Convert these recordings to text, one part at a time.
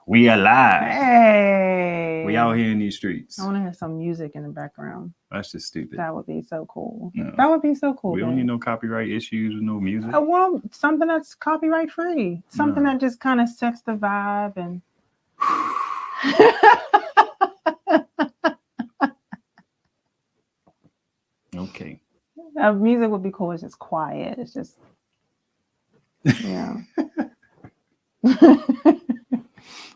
We alive. Hey. We out here in these streets. I want to hear some music in the background. That's just stupid. That would be so cool. No. That would be so cool. We don't need no copyright issues with no music. Well, something that's copyright free. Something that just kind of sets the vibe and. Okay. Music would be cool. It's just quiet. It's just. Yeah.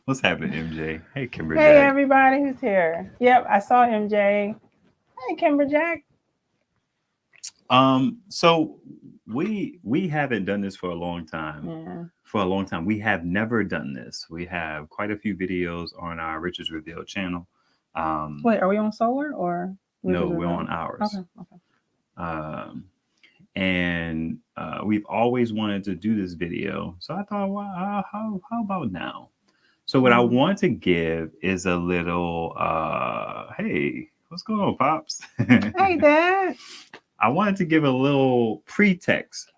What's happening, MJ? Hey, Kimber Hey, Jack. everybody who's here. Yep, I saw MJ. Hey, Kimber Jack. So we haven't done this for a long time. Yeah. For a long time, we have never done this. We have quite a few videos on our Richards Revealed channel. Wait, are we on Solar or? No, we're on ours. Okay. And we've always wanted to do this video, so I thought, well, how about now? So what I want to give is a little, hey, what's going on, Pops? Hey, Dad. I wanted to give a little pretext.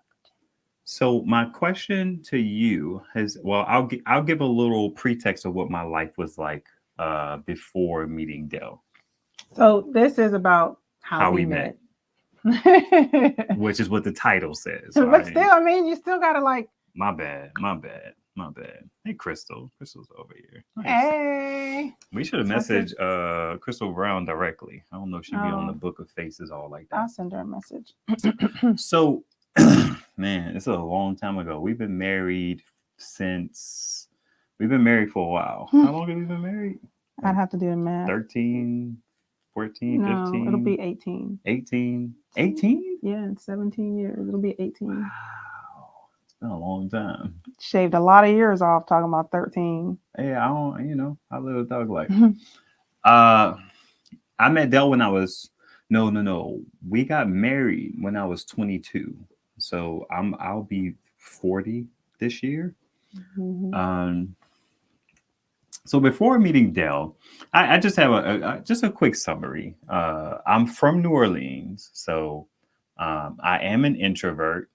So my question to you is, well, I'll give a little pretext of what my life was like before meeting Dell. So this is about how we met. Which is what the title says. But right? still, I mean, you still gotta like. My bad. Hey, Crystal's over here. Nice. Hey. We should have messaged Crystal Brown directly. I don't know if she'd be on the Book of Faces all like that. I'll send her a message. So, man, it's a long time ago. We've been married for a while. How long have we been married? I'd have to do the math. 13, 14, no, 15? It'll be 18. 18? 18? Yeah, 17 years. It'll be 18. Wow. It's been a long time. Shaved a lot of years off talking about 13. Yeah, I live a thug life. I met Dell when I was no. We got married when I was 22. So I'll be 40 this year. Mm-hmm. So before meeting Dell, I just have a quick summary. I'm from New Orleans, so I am an introvert.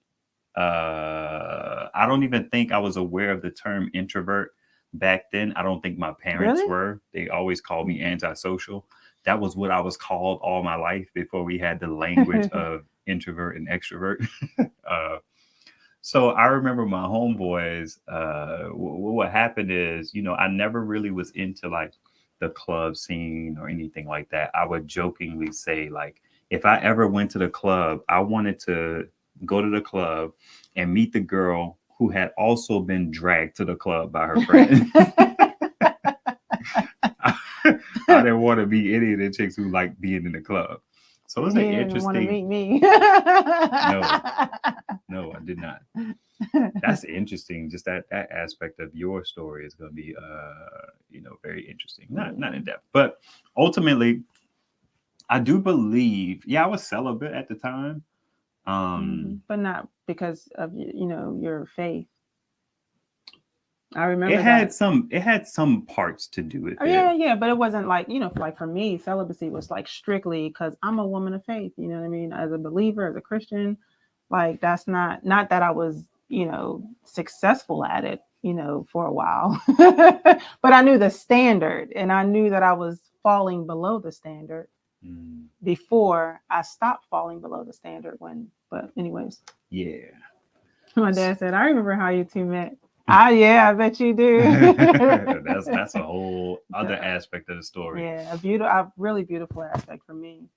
I don't even think I was aware of the term introvert back then. I don't think my parents were. They always called me antisocial. That was what I was called all my life before we had the language of introvert and extrovert. So I remember my homeboys, what happened is, I never really was into like the club scene or anything like that. I would jokingly say, like, if I ever went to the club, I wanted to go to the club and meet the girl who had also been dragged to the club by her friend. I didn't want to be any of the chicks who like being in the club. So it's an interesting. Want to meet me? No, I did not. That's interesting. Just that aspect of your story is going to be, very interesting. Not in depth, but ultimately, I do believe. Yeah, I was celibate at the time, but not because of your faith. I remember it had some parts to do with it. Yeah, but it wasn't like, like for me, celibacy was like strictly because I'm a woman of faith, you know what I mean? As a believer, as a Christian, like that's not that I was, successful at it, for a while, but I knew the standard and I knew that I was falling below the standard before I stopped falling below the standard but anyways. Yeah. My dad said, I remember how you two met. Yeah, I bet you do. that's a whole other aspect of the story. Yeah, a really beautiful aspect for me.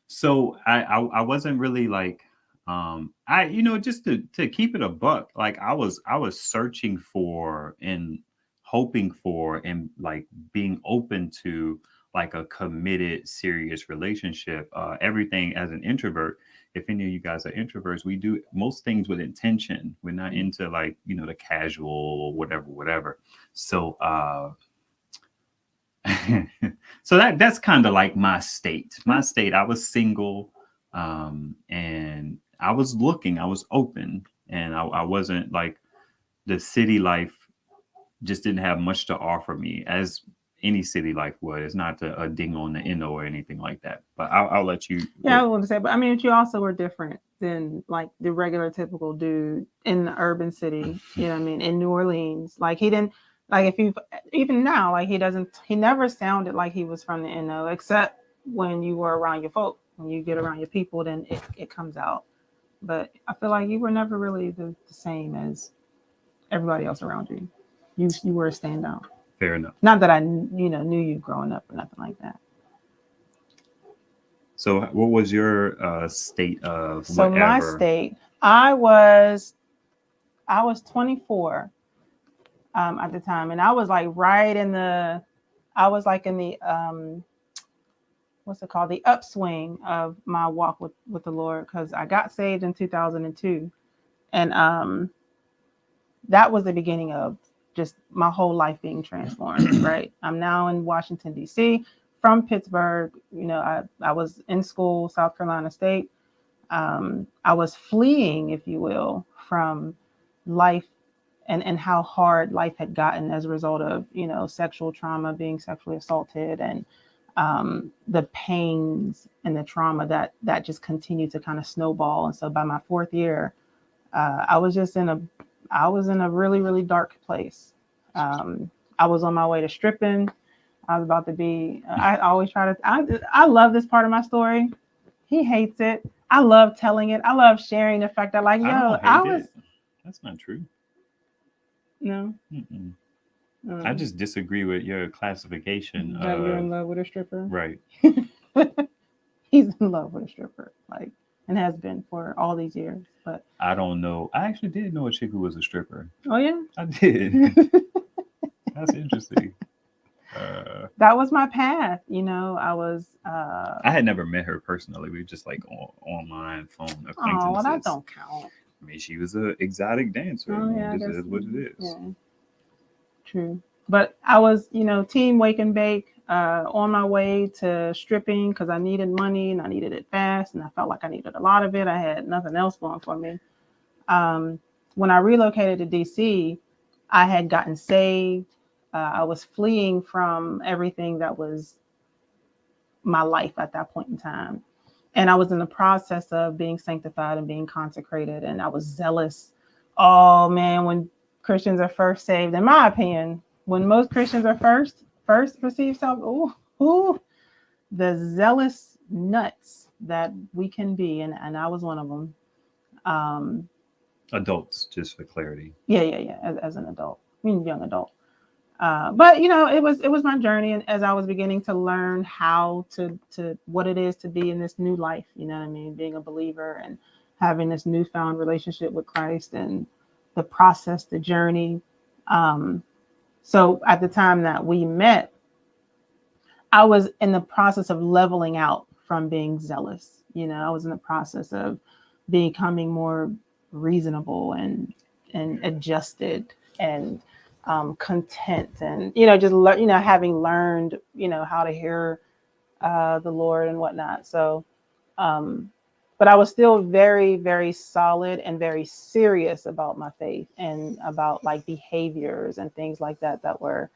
So I wasn't really like just to keep it a buck, like I was searching for and hoping for and like being open to like a committed, serious relationship. Everything as an introvert. If any of you guys are introverts, we do most things with intention. We're not into like, the casual whatever. So, so that's kind of like my state. I was single, and I was looking, I was open, and I wasn't like the city life just didn't have much to offer me as any city life would. It's not a ding on the inno or anything like that. But I'll let you. Yeah, I want to say, but I mean, you also were different than like the regular typical dude in the urban city. You know what I mean? In New Orleans, like he didn't. Like if you even now, like he never sounded like he was from the NO, except when you were around your folk. When you get around your people, then it comes out. But I feel like you were never really the same as everybody else around you. You were a standout. Fair enough. Not that I knew you growing up or nothing like that. So, what was your state of So my whatever? state, I was 24 at the time, and I was like right in the, I was like in the what's it called, the upswing of my walk with the Lord, because I got saved in 2002, and that was the beginning of just my whole life being transformed. Right, I'm now in Washington D.C. from Pittsburgh. I was in school, South Carolina State. I was fleeing, if you will, from life and how hard life had gotten as a result of sexual trauma, being sexually assaulted, and the pains and the trauma that just continued to kind of snowball. And so by my fourth year, I was in a really, really dark place. I was on my way to stripping. I was about to be. I always try to. I love this part of my story. He hates it. I love telling it. I love sharing the fact that, like, I yo, don't hate it. That's not true. No. I just disagree with your classification That you're in love with a stripper. Right. He's in love with a stripper, like, and has been for all these years. But I don't know. I actually did know a chick who was a stripper. Oh yeah, I did. That's interesting. That was my path. I was. I had never met her personally. We were just like online phone acquaintances. Oh, well, that don't count. I mean, she was an exotic dancer. Oh, yeah, this is what it is. Yeah. True. But I was, team wake and bake, on my way to stripping because I needed money and I needed it fast, and I felt like I needed a lot of it. I had nothing else going for me. When I relocated to DC, I had gotten saved. I was fleeing from everything that was my life at that point in time. And I was in the process of being sanctified and being consecrated, and I was zealous. Oh man, when Christians are first saved, in my opinion, when most Christians are first receive salvation, the zealous nuts that we can be, and I was one of them. Adults, just for clarity. Yeah. As an adult, I mean, young adult. But it was my journey, and as I was beginning to learn how to what it is to be in this new life, what I mean, being a believer and having this newfound relationship with Christ, and the process, the journey. So at the time that we met, I was in the process of leveling out from being zealous. I was in the process of becoming more reasonable and adjusted and content, and just having learned how to hear the Lord and whatnot. So but I was still very, very solid and very serious about my faith and about like behaviors and things like that were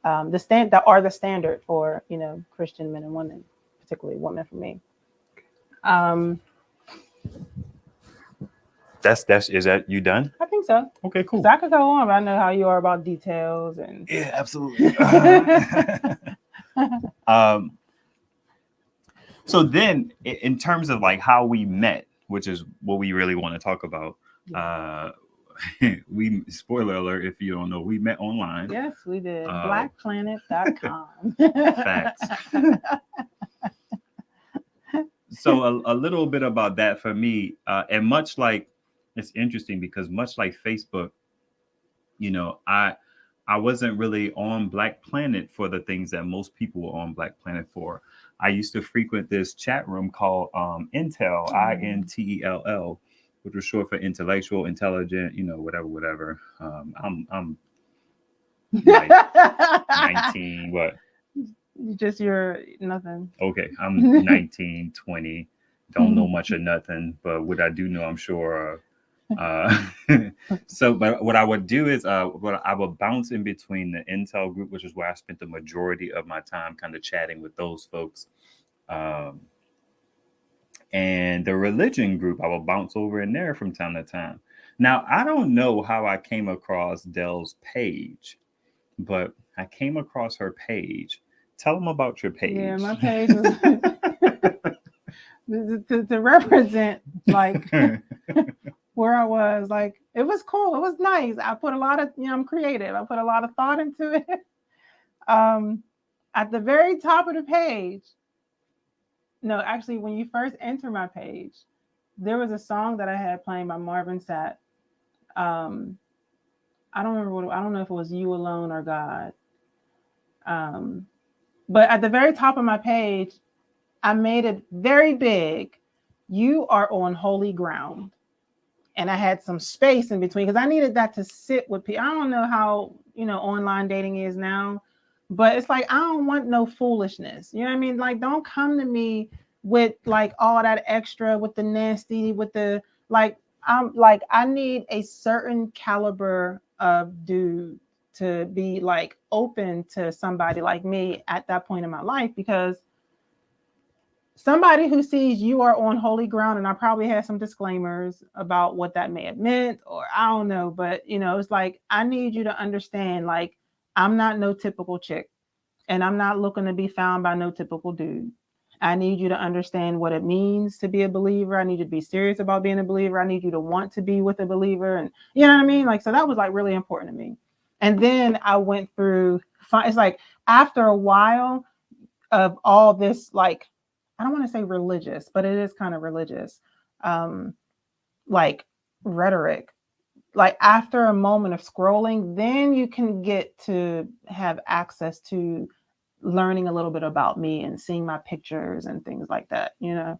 that are the standard for Christian men and women, particularly women for me. That's is that you done? I think so. Okay, cool. 'Cause I could go on, but I know how you are about details and yeah, absolutely. So then, in terms of like how we met, which is what we really want to talk about, we, spoiler alert, if you don't know, we met online. Yes, we did. Blackplanet.com. Facts. So a little bit about that for me, and much like, it's interesting because much like Facebook, I wasn't really on Black Planet for the things that most people were on Black Planet for. I used to frequent this chat room called Intel, INTELL, which was short for intellectual, intelligent, whatever. I'm like 19, what? Just your nothing. Okay, I'm 19, 20. Don't know much of nothing, but what I do know, I'm sure. So, but what I would do is, I would bounce in between the Intel group, which is where I spent the majority of my time kind of chatting with those folks. And the religion group, I would bounce over in there from time to time. Now, I don't know how I came across Dell's page, but I came across her page. Tell them about your Yeah, page. my page was to represent like where I was. Like it was cool. It was nice. I put a lot of, I'm creative. I put a lot of thought into it. Um, at the very top of the page, no, actually, when you first enter my page, there was a song that I had playing by Marvin Sapp. Um, I don't remember I don't know if it was You Alone or God. Um, but at the very top of my page, I made it very big. You are on holy ground. And I had some space in between because I needed that to sit with people. I don't know how, online dating is now, but it's like, I don't want no foolishness. You know what I mean? Like, don't come to me with like all that extra, with the nasty, with the like, I need a certain caliber of dude to be like open to somebody like me at that point in my life, because somebody who sees you are on holy ground, and I probably had some disclaimers about what that may have meant, or I don't know, but it's like, I need you to understand, like, I'm not no typical chick, and I'm not looking to be found by no typical dude. I need you to understand what it means to be a believer. I need you to be serious about being a believer. I need you to want to be with a believer. And you know what I mean? Like, so that was like really important to me. And then I went through, it's like after a while of all this, like, I don't want to say religious, but it is kind of religious, like rhetoric. Like after a moment of scrolling, then you can get to have access to learning a little bit about me and seeing my pictures and things like that. Your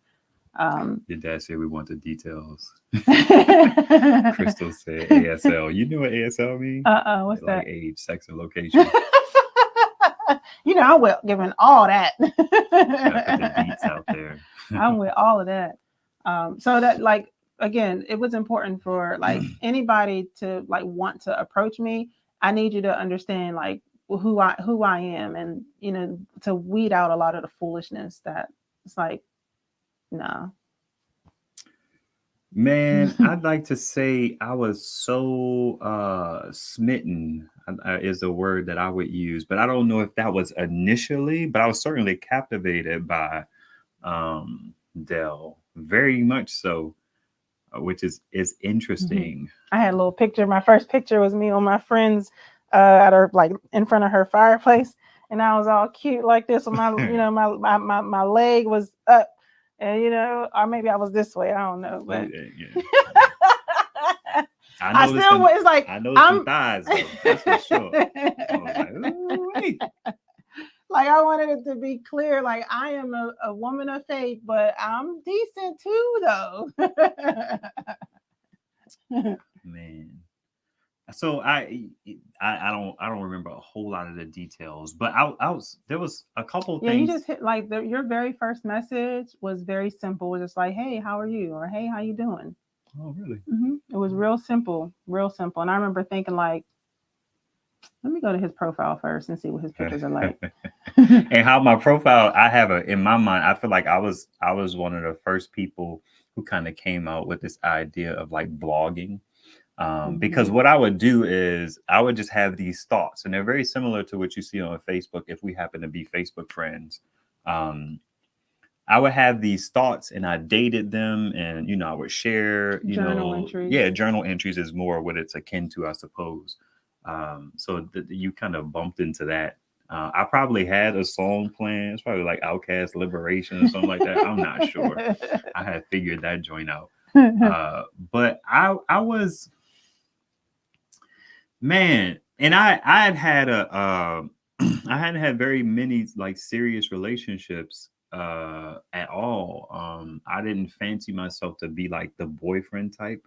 dad said we want the details. uh Crystal said ASL. You know what ASL means? what's Like that? age, sex, and location. I'm with giving all that. Gotta put the deets out there. I'm with all of that. So that, like, again, it was important for like anybody to like want to approach me. I need you to understand like who I am, and to weed out a lot of the foolishness that it's like, no. Man, I'd like to say I was so smitten is a word that I would use, but I don't know if that was initially, but I was certainly captivated by Dell, very much so, which is interesting. I had a little picture. My first picture was me on my friend's at her, like in front of her fireplace, and I was all cute like this with my my leg was up, and or maybe I was this way, I don't know, but Yeah. I still it's like I know some thighs though, that's for sure. I was like, ooh, wait. Like I wanted it to be clear, like I am a woman of faith, but I'm decent too, though. Man. So I don't remember a whole lot of the details, but there was a couple Yeah, you things. just hit like your very first message was very simple. It was just like, "Hey, how are you?" or "Hey, how you doing?" Oh, really? It was real simple, real simple. And I remember thinking like, let me go to his profile first and see what his pictures are like. And how my profile, I have in my mind, I feel like I was one of the first people who kind of came out with this idea of like blogging. Because what I would do is I would just have these thoughts, and they're very similar to what you see on Facebook if we happen to be Facebook friends. I would have these thoughts and I dated them, and I would share, journal entries. Yeah, journal entries is more what it's akin to, I suppose. So you kind of bumped into that. I probably had a song planned. It's probably like Outcast Liberation or something like that. I'm not sure. I had figured that joint out. But I was, man, and I had I hadn't had very many like serious relationships at all. I didn't fancy myself to be like the boyfriend type.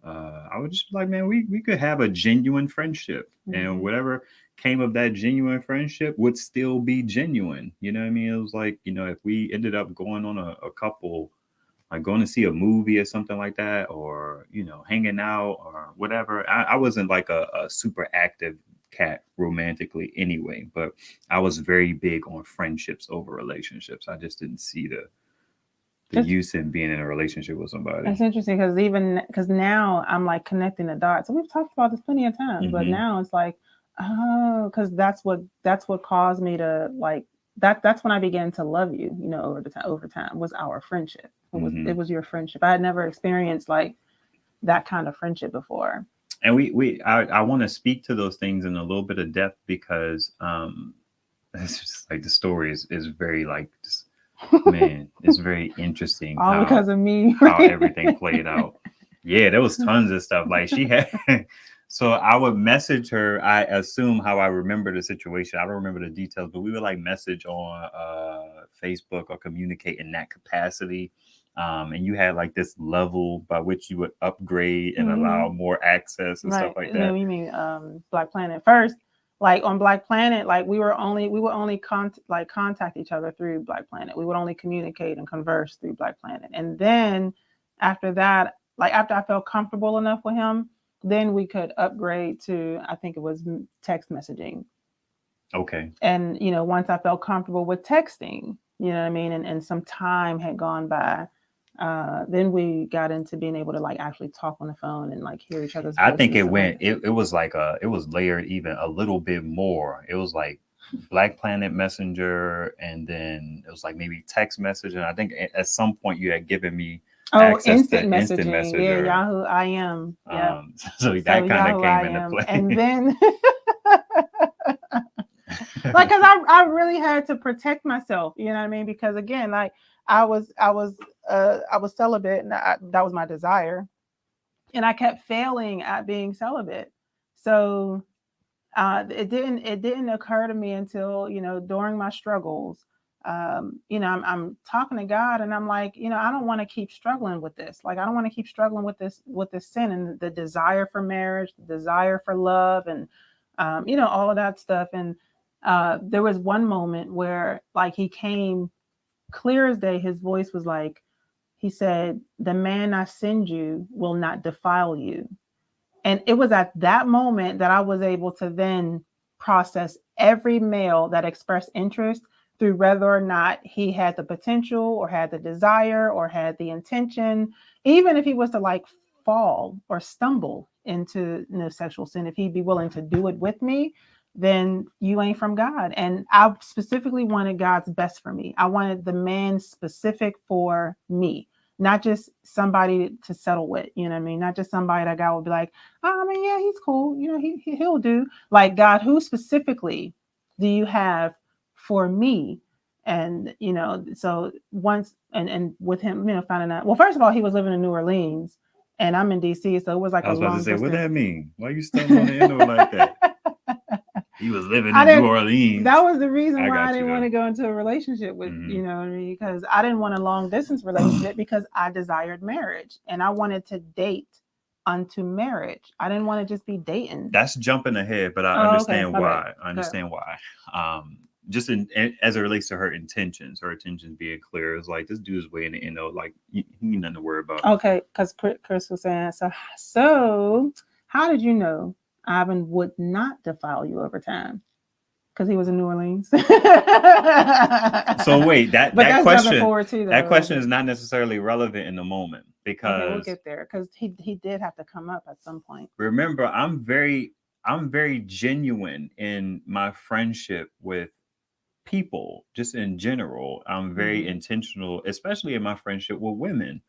I would just be like, man, we could have a genuine friendship, and whatever came of that genuine friendship would still be genuine. You know what I mean? It was like, if we ended up going on a couple, like going to see a movie or something like that, or hanging out or whatever. I wasn't like a super active cat romantically anyway, but I was very big on friendships over relationships. I just didn't see the use in being in a relationship with somebody. That's interesting because now I'm like connecting the dots. So we've talked about this plenty of times, but now it's like, Oh, because that's what caused me to like that's when I began to love you, you know, over time was our friendship. It was your friendship. I had never experienced like that kind of friendship before. And I want to speak to those things in a little bit of depth because it's just like the story is very like just, man, it's very interesting All because of me, how right? everything played out. Yeah, there was tons of stuff. Like she had so I would message her. I assume how I remember the situation. I don't remember the details, but we would like message on Facebook or communicate in that capacity. And you had like this level by which you would upgrade and allow more access and stuff Right. like You know, that. you mean Black Planet first? Like on Black Planet, like we would only contact each other through Black Planet. We would only communicate and converse through Black Planet. And then after that, like after I felt comfortable enough with him, then we could upgrade to I think it was text messaging. Okay. And you know, once I felt comfortable with texting, you know what I mean, and some time had gone by, then we got into being able to like actually talk on the phone and like hear each other's I voices think and stuff like it was like it was layered even a little bit more. It was like Black Planet Messenger, and then it was like maybe text message. And I think at some point you had given me access to instant instant messaging. Yeah, messenger. Yahoo IM. Yeah. So So that kind of Yahoo came into IM. play. And then like because I really had to protect myself, you know what I mean? Because again, like I was celibate and that was my desire. And I kept failing at being celibate. So it didn't occur to me until you know during my struggles. You know, I'm talking to God, and I'm like, you know, I don't want to keep struggling with this. Like, I don't want to keep struggling with this sin and the desire for marriage, the desire for love, and you know, all of that stuff. And there was one moment where, like, he came clear as day. His voice was like, he said, "The man I send you will not defile you." And it was at that moment that I was able to then process every male that expressed interest through whether or not he had the potential or had the desire or had the intention, even if he was to like fall or stumble into you know, sexual sin, if he'd be willing to do it with me, then you ain't from God. And I specifically wanted God's best for me. I wanted the man specific for me, not just somebody to settle with, you know what I mean? Not just somebody that God would be like, oh, I mean, yeah, he's cool. You know, he'll do. Like, God, who specifically do you have for me? And, you know, so once, and with him, you know, finding out, well, first of all, he was living in New Orleans and I'm in DC. So it was like I a was about to long say, what distance. that mean? Why you stumbling on the end like that? He was living I in New didn't, Orleans. that was the reason I why I got you didn't want though. to go into a relationship with, you know what I mean? Because I didn't want a long distance relationship because I desired marriage and I wanted to date unto marriage. I didn't want to just be dating. That's jumping ahead, but I Oh, okay. understand My bad. why. I Go. understand why. Just as it relates to her intentions being clear is like this dude's waiting, you know, like he ain't nothing to worry about. Okay, because Chris was saying, so how did you know Ivan would not defile you over time? Because he was in New Orleans. So wait, But that that's jumping question, forward too, though, that question okay. is not necessarily relevant in the moment Okay, we'll because get there because he did have to come up at some point. remember, I'm very genuine in my friendship with people, just in general. I'm very intentional, especially in my friendship with women.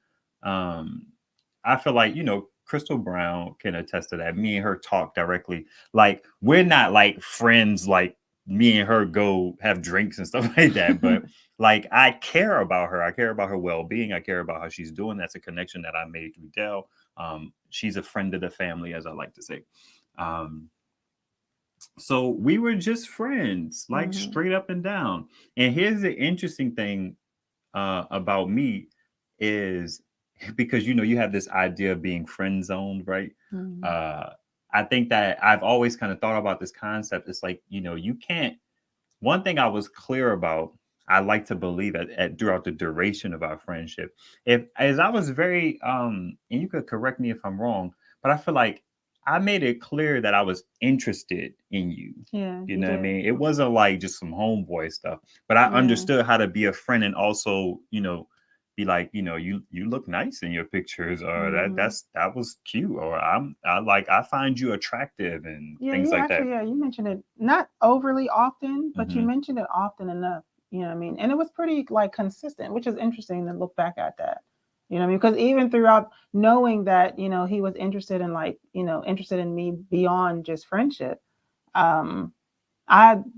I feel like, you know, Crystal Brown can attest to that. Me and her talk directly. Like, we're not like friends, like me and her go have drinks and stuff like that. But like, I care about her. I care about her well-being. I care about how she's doing. That's a connection that I made through Dell. She's a friend of the family, as I like to say. So we were just friends, like straight up and down. And here's the interesting thing about me is because you know you have this idea of being friend zoned, right? I think that I've always kind of thought about this concept. It's like, you know, you can't. One thing I was clear about, I like to believe at throughout the duration of our friendship, if as I was very and you could correct me if I'm wrong, but I feel like I made it clear that I was interested in you. Yeah, You know what I mean? It wasn't like just some homeboy stuff, but I understood how to be a friend and also, you know, be like, you look nice in your pictures, or Mhm. that was cute, or I find you attractive, and Yeah, things you like that. actually, yeah, you mentioned it not overly often, but you Hmm. mentioned it often enough. You know what I mean? And it was pretty like consistent, which is interesting to look back at that. You know what I mean? Because even throughout knowing that, he was interested in like, interested in me beyond just friendship, um,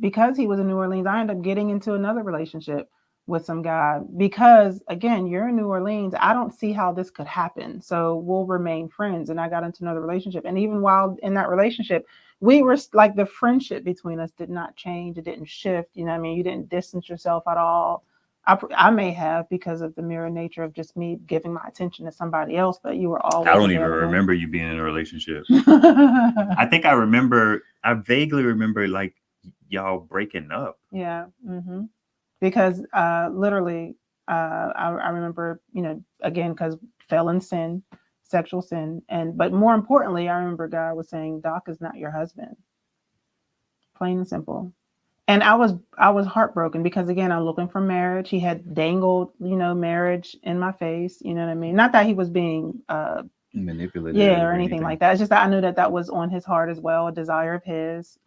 because he was in New Orleans, I ended up getting into another relationship with some guy because again, you're in New Orleans. I don't see how this could happen. So we'll remain friends. And I got into another relationship. And even while in that relationship, we were like the friendship between us did not change. It didn't shift. You know what I mean? You didn't distance yourself at all. I may have because of the mirror nature of just me giving my attention to somebody else, but you were I always don't even available. remember you being in a relationship. I think I vaguely remember like y'all breaking up. Yeah. Because literally, I remember, again, because fell in sin, sexual sin, but more importantly, I remember God was saying, "Doc is not your husband," plain and simple. And I was heartbroken because again, I'm looking for marriage. He had dangled, marriage in my face. You know what I mean? Not that he was being yeah, Manipulative or or anything anything. like that. It's just that I knew that that was on his heart as well, a desire of his.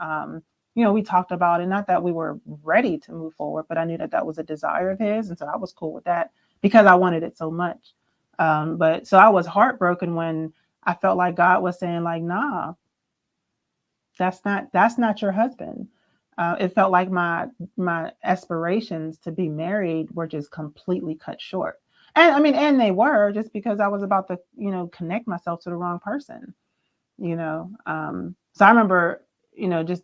We talked about it. Not that we were ready to move forward, but I knew that that was a desire of his, and so I was cool with that because I wanted it so much. But so I was heartbroken when I felt like God was saying, like, nah, that's not your husband. It felt like my aspirations to be married were just completely cut short. And I mean, and they were just because I was about to, connect myself to the wrong person. So I remember, just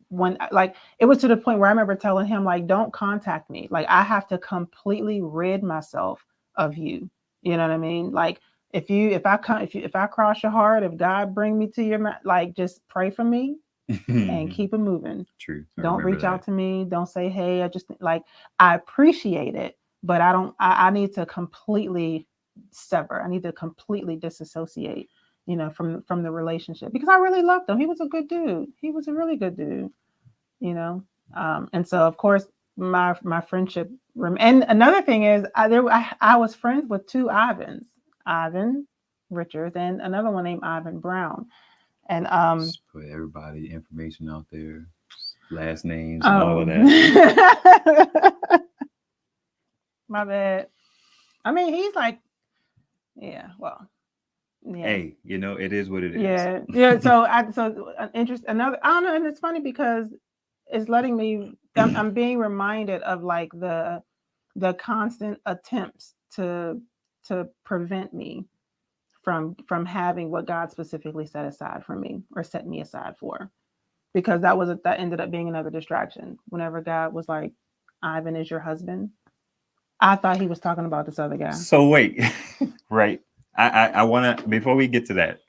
when like it was to the point where I remember telling him like, don't contact me. Like I have to completely rid myself of you. You know what I mean? Like if I cross your heart, if God bring me to your like just pray for me and keep it moving. True. I Don't remember reach that. out to me. Don't say, hey, I just like, I appreciate it, but I don't, I need to completely sever. I need to completely disassociate, from the relationship because I really loved him. He was a good dude. He was a really good dude, you know? And so of course my friendship, and another thing is I was friends with two Ivans, Ivan Richards and another one named Ivan Brown. And Just put everybody information out there, last names and all of oh, that. my bad. I mean, he's like, yeah, well, yeah, Hey, it is what it is. yeah, yeah. So interest another. I don't know, and it's funny because it's letting me. I'm being reminded of like the constant attempts to prevent me from having what God specifically set aside for me or set me aside for, because that ended up being another distraction. Whenever God was like, "Ivan is your husband," I thought he was talking about this other guy. So wait, right? I want to, before we get to that,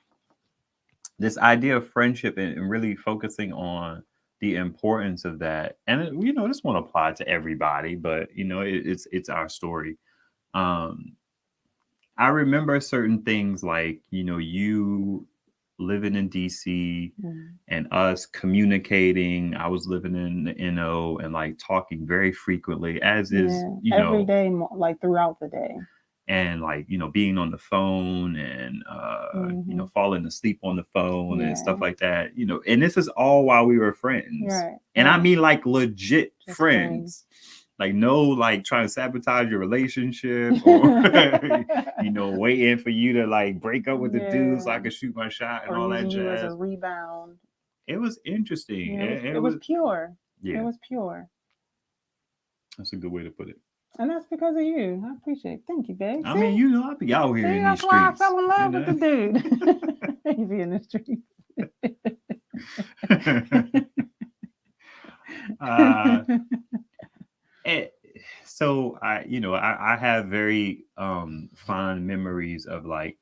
this idea of friendship and really focusing on the importance of that, and this won't apply to everybody, but it's our story. Um, I remember certain things like you living in DC Mm. and us communicating. I was living in the NO and like talking very frequently, as is, Yeah, every day, like throughout the day. and like being on the phone and Hmm. falling asleep on the phone and stuff Yeah, like that, and this is all while we were friends, right, and I right. mean like legit Just friends. friends, like no like trying to sabotage your relationship or waiting for you to like break up with the dude so I Yeah, could shoot my shot and or all that using you as a jazz. rebound. It was interesting. Yeah, It it was was, pure. It yeah, was pure, that's a good way to put it. and that's because of you. I appreciate it. Thank you, babe. I See, mean, I be out here see, in these that's why I streets, fell in love with the dude. He be in the street. uh Eh, so I have very fond memories of like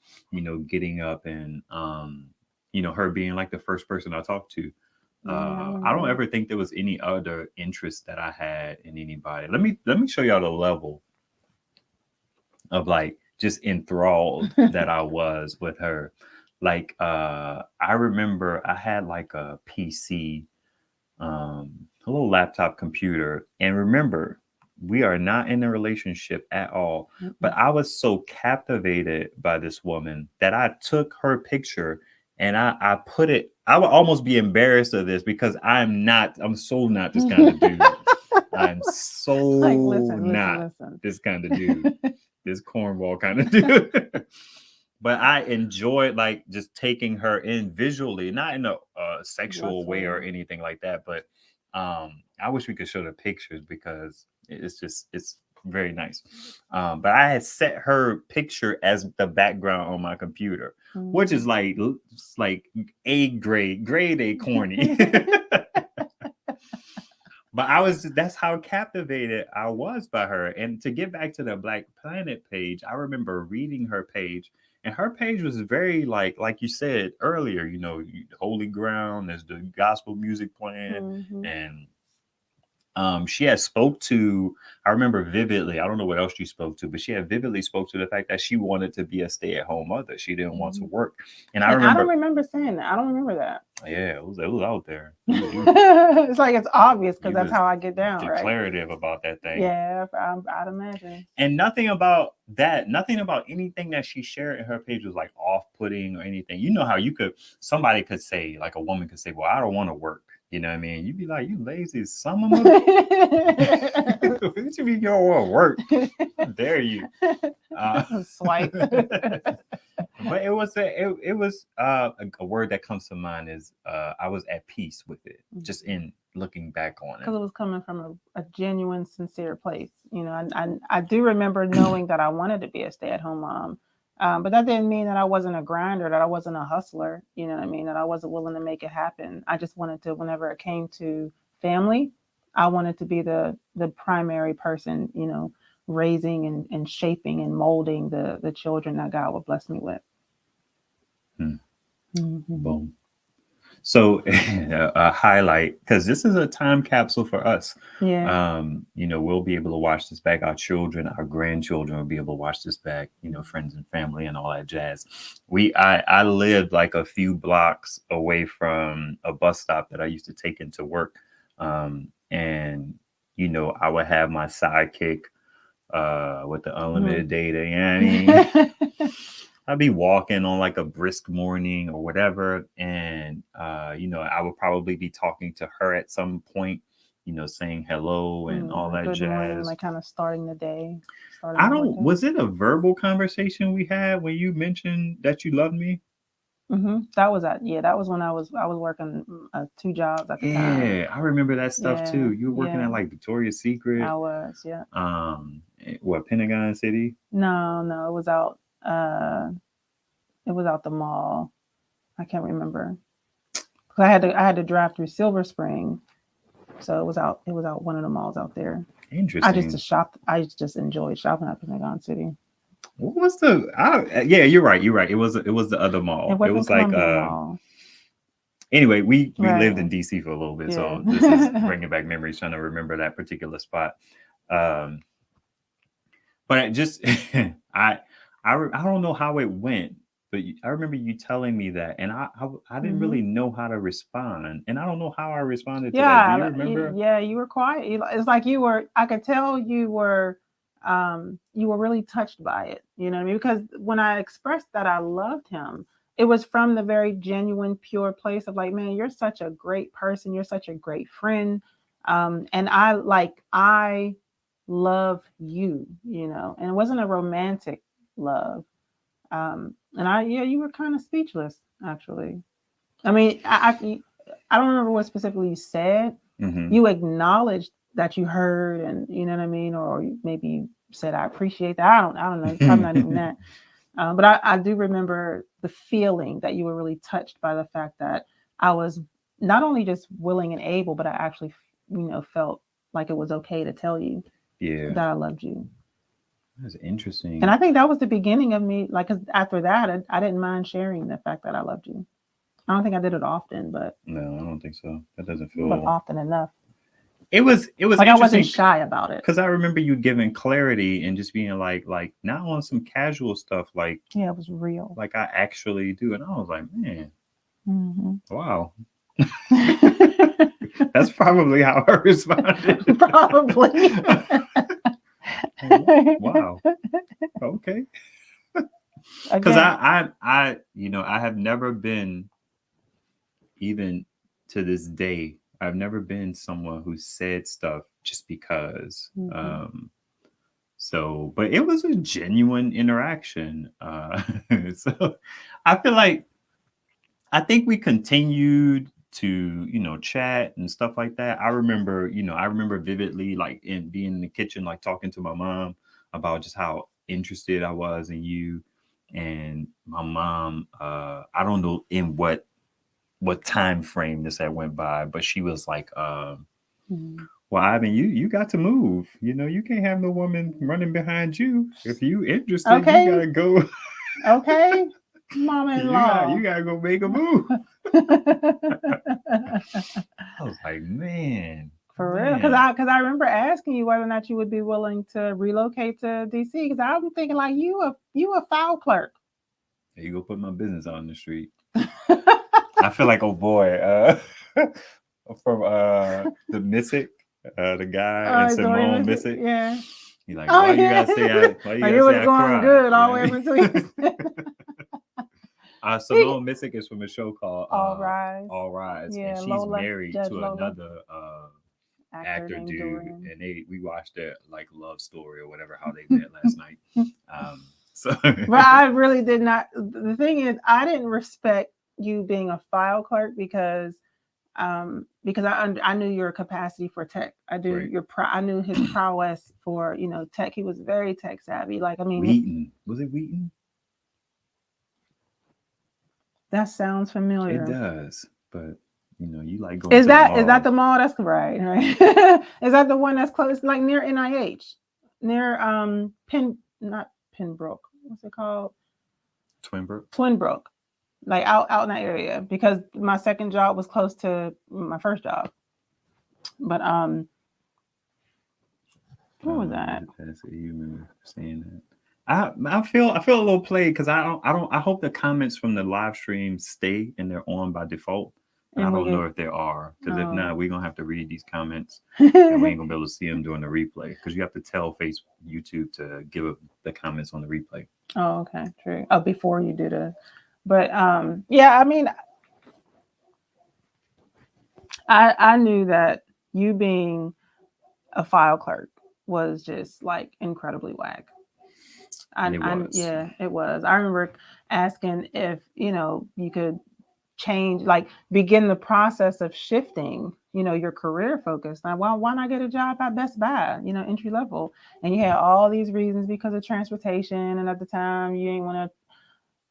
getting up and her being like the first person I talked to. Yeah, I I don't remember. ever think there was any other interest that I had in anybody. Let me show y'all the level of like just enthralled that I was with her. Like I remember I had like a PC, a little laptop computer, and remember We are not in a relationship at all. But I was so captivated by this woman that I took her picture and I put it. I would almost be embarrassed of this because I'm so not this kind of dude. I'm so Like, listen, not listen. this kind of dude, this cornball kind of dude. But I enjoyed like just taking her in visually, not in a sexual way or Lustfully. anything like that. But I wish we could show the pictures because it's very nice. But I had set her picture as the background on my computer, which is like it's like grade A corny. But that's how captivated I was by her. And to get back to the Black Planet page, I remember reading her page, and her page was very like you said earlier, you know, holy ground, there's the gospel music playing, and she had spoke to, I remember vividly, I don't know what else she spoke to, but she had vividly spoke to the fact that she wanted to be a stay-at-home mother. She didn't want to work. And I don't remember saying that. I don't remember that. Yeah, it was out there. It's like it's obvious because that's how I get down, declarative right? about that thing. Yeah, I'd imagine. And nothing about anything that she shared in her page was like off-putting or anything. You know how somebody could say, like a woman could say, well, I don't want to work. You know what I mean? You'd be like, you lazy son of a what you mean you don't want to work? How dare you? Swipe. But it was a word that comes to mind is I was at peace with it, just in looking back on it. Because it was coming from a genuine, sincere place. You know, I do remember knowing that I wanted to be a stay-at-home mom. But that didn't mean that I wasn't a grinder, that I wasn't a hustler, you know what I mean, that I wasn't willing to make it happen. I just wanted to, whenever it came to family, I wanted to be the primary person, you know, raising and shaping and molding the children that God would bless me with. Boom. So a highlight, because this is a time capsule for us. Yeah. You know, we'll be able to watch this back. Our children, our grandchildren will be able to watch this back, you know, friends and family and all that jazz. I lived like a few blocks away from a bus stop that I used to take into work. And, you know, I would have my sidekick with the unlimited data. You know what I mean? I'd be walking on like a brisk morning or whatever. And, you know, I would probably be talking to her at some point, you know, saying hello and all that jazz. Morning, like kind of starting the day. Was it a verbal conversation we had when you mentioned that you loved me? That was that was when I was working 2 jobs at the time. Yeah, I remember that stuff too. You were working at like Victoria's Secret. I was, yeah. What, Pentagon City? No, it was out. It was out the mall. I can't remember. I had to drive through Silver Spring, so it was out one of the malls out there. Interesting. I just enjoyed shopping at Pentagon City. What was yeah, you're right. It was the other mall. It was like mall. Anyway, we lived in DC for a little bit, so this is bringing back memories, trying to remember that particular spot. But I just I don't know how it went, but I remember you telling me that, and I didn't really know how to respond, and I don't know how I responded to that. Do you remember? Yeah, you were quiet. It's like you were. I could tell you were really touched by it. You know what I mean? Because when I expressed that I loved him, it was from the very genuine, pure place of like, man, you're such a great person. You're such a great friend, and I love you. You know, and it wasn't a romantic love. And you were kind of speechless, actually. I mean, I don't remember what specifically you said. You acknowledged that you heard, and you know what I mean, or maybe you said, "I appreciate that." I don't know. I'm not even that. But I do remember the feeling that you were really touched by the fact that I was not only just willing and able, but I actually, you know, felt like it was okay to tell you that I loved you. That's interesting. And I think that was the beginning of me, like, 'cause after that, I didn't mind sharing the fact that I loved you. I don't think I did it often, but no, I don't think so. That doesn't feel often enough. It was like I wasn't shy about it, because I remember you giving clarity and just being like not on some casual stuff, like it was real, like I actually do, and I was like, man, wow. That's probably how I responded. Probably. Wow. Okay. Because Again. I have never been, even to this day, I've never been someone who said stuff just because. Mhm. So, but it was a genuine interaction. So I feel like I think we continued to, chat and stuff like that. I remember vividly, like in being in the kitchen, like talking to my mom about just how interested I was in you. And my mom, I don't know in what time frame this had went by, but she was like, Mhm. well, Ivan, you got to move. You can't have no woman running behind you. If you interested, you Okay. gotta go. Okay. you got Mama-in-law. you gotta go make a move. I was like, man, For real, because man. I remember asking you whether or not you would be willing to relocate to DC. Because I'm thinking like you a file clerk. There you go put my business on the street. I feel like, oh boy, from the Mystic, the guy and Dory Simone Miss, Mystic. yeah. He's like, Oh why you yeah, gotta say why you like gotta it say was I going cried? good You all know the way what up until I you mean? said, Simone Missick is from a show called All Rise. All Rise, and Yeah, she's Lola, married Judge to Lola, another actor actor named dude, Dorian. and we watched their like love story or whatever how they met last night. So But I really did not. The thing is, I didn't respect you being a file clerk because I knew your capacity for tech. right, I knew his prowess for tech. He was very tech savvy. Like I mean, Wheaton, was it Wheaton? that sounds It familiar. does, but you like going to the Is that mall. the mall? That's right. Is that the one that's close, like near NIH, near not Pembroke. What's it called? Twinbrook. Twinbrook, like out in that area. Because my second job was close to my first job. But what was that? You remember saying that? I feel a little played because I hope the comments from the live stream stay and they're on by default. But I And we don't know get if there are, because if oh. not, we're gonna have to read these comments and we ain't gonna be able to see them during the replay because you have to tell YouTube to give up the comments on the replay. Oh, okay, true. Oh, before you did it. But yeah, I mean, I knew that you being a file clerk was just like incredibly whack. And it was. Yeah, it was. I remember asking if you could change, like begin the process of shifting, your career focus. Now, why not get a job at Best Buy, entry level? And you had all these reasons because of transportation, and at the time you didn't want to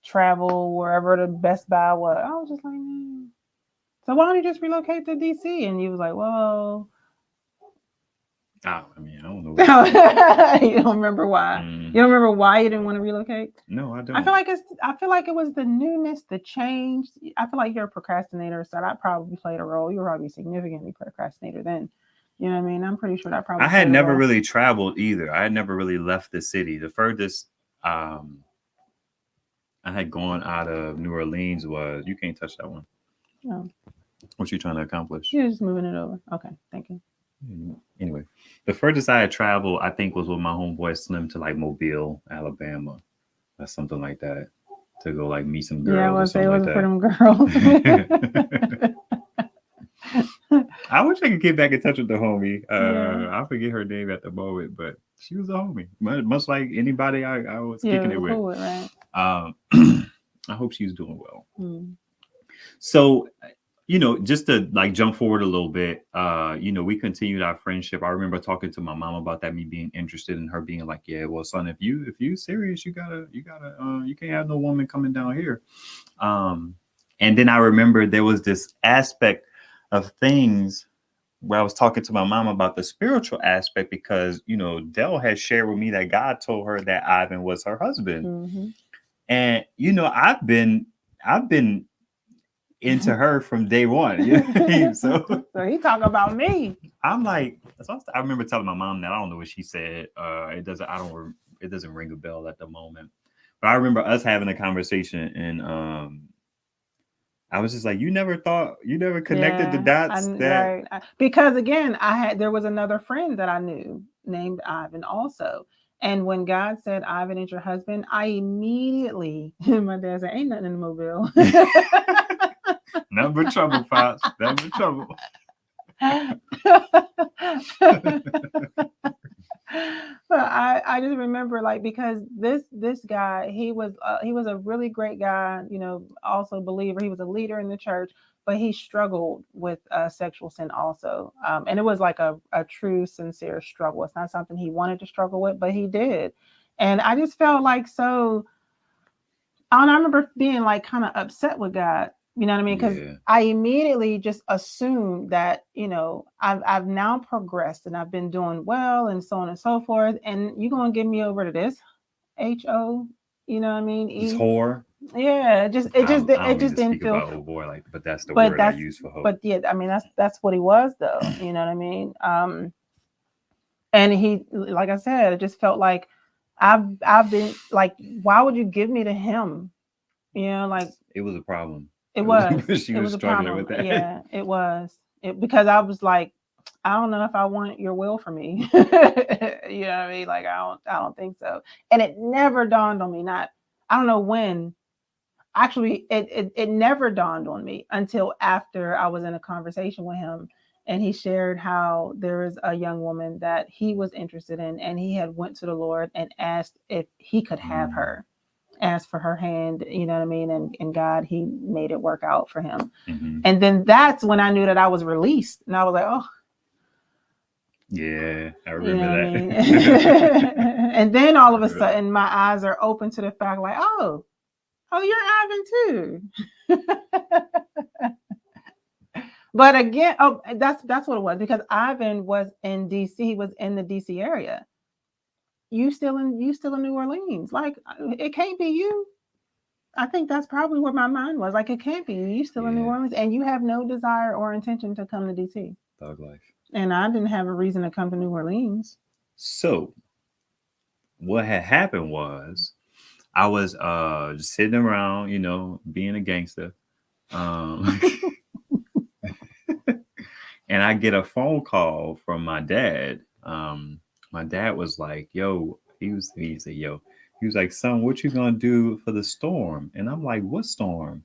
travel wherever the Best Buy was. I was just like, so why don't you just relocate to DC? And you was like, well, I mean, I don't know. you don't remember why? You don't remember why you didn't want to relocate? No, I don't. I feel like it was the newness, the change. I feel like you're a procrastinator, so that probably played a role. You were probably significantly procrastinator then. You know what I mean? I'm pretty sure that probably I had played a never role. really traveled either. I had never really left the city. The furthest I had gone out of New Orleans was, you can't touch that one. Oh, What you trying to accomplish? you're just moving it over. Okay, thank you. Anyway, the furthest I had traveled, I think, was with my homeboy Slim to like Mobile, Alabama, or something like that, to go like meet some Yeah, I girls or was say it something like wasn't for that. them girls. I wish I could get back in touch with the homie. Yeah. I forget her name at the moment, but she was a homie, much like anybody I was Yeah, kicking it it was with. cool, right? I hope she's doing well. Hmm. So, just to like jump forward a little bit, we continued our friendship. I remember talking to my mom about that, me being interested in her being like, yeah, well, son, if you serious, you can't have no woman coming down here. And then I remember there was this aspect of things where I was talking to my mom about the spiritual aspect because, Dell had shared with me that God told her that Ivan was her husband. Mm-hmm. And, I've been into her from day one. You know what I mean? So he talking about me. I'm like, I remember telling my mom that. I don't know what she said. It doesn't ring a bell at the moment. But I remember us having a conversation, and I was just like, you never connected the dots that. Right. Because again, there was another friend that I knew named Ivan also. And when God said, Ivan is your husband, I immediately, my dad said, ain't nothing in the mobile. Nothing but trouble, Pops. Nothing but trouble. But I just remember like because this guy he was a really great guy, you know, also believer. He was a leader in the church, but he struggled with sexual sin also, and it was like a true sincere struggle. It's not something he wanted to struggle with, but he did, and I just felt like so. I remember being like kind of upset with God. You know what I mean? Because Yeah. I immediately just assumed that, you know, I've now progressed and I've been doing well and so on and so forth. And you're gonna give me over to this HO, you know what I mean? This E. whore. Yeah, I it don't mean just to didn't speak feel about old boy like, but that's the but word I that's use for hoe. but yeah, I mean that's what he was though, you know what I mean? And he, like I said, it just felt like I've been like, why would you give me to him? You know, like It was a problem. it was. She It was was a struggling problem. with that. Yeah, it was. Because I was like, I don't know if I want your will for me. You know what I mean? Like I don't think so. And it never dawned on me. Not I don't know when. Actually, it never dawned on me until after I was in a conversation with him and he shared how there is a young woman that he was interested in and he had went to the Lord and asked if he could have her, asked for her hand, you know what I mean? And God, he made it work out for him. Mm-hmm. And then that's when I knew that I was released. And I was like, oh, Yeah, I you know remember what I mean? that. And then all of a Remember that. sudden my eyes are open to the fact like, oh, you're Ivan too. But again, oh, that's what it was because Ivan was in DC. He was in the DC area. You still in New Orleans. Like it can't be you. I think that's probably where my mind was. Like it can't be you. You still in New Yeah, Orleans and you have no desire or intention to come to DC. thug life. And I didn't have a reason to come to New Orleans. So what had happened was I was just sitting around, you know, being a gangster. Um and I get a phone call from my dad. My dad was like, "Yo," he said, "Yo," he was like, "Son, what you gonna do for the storm?" And I'm like, "What storm?"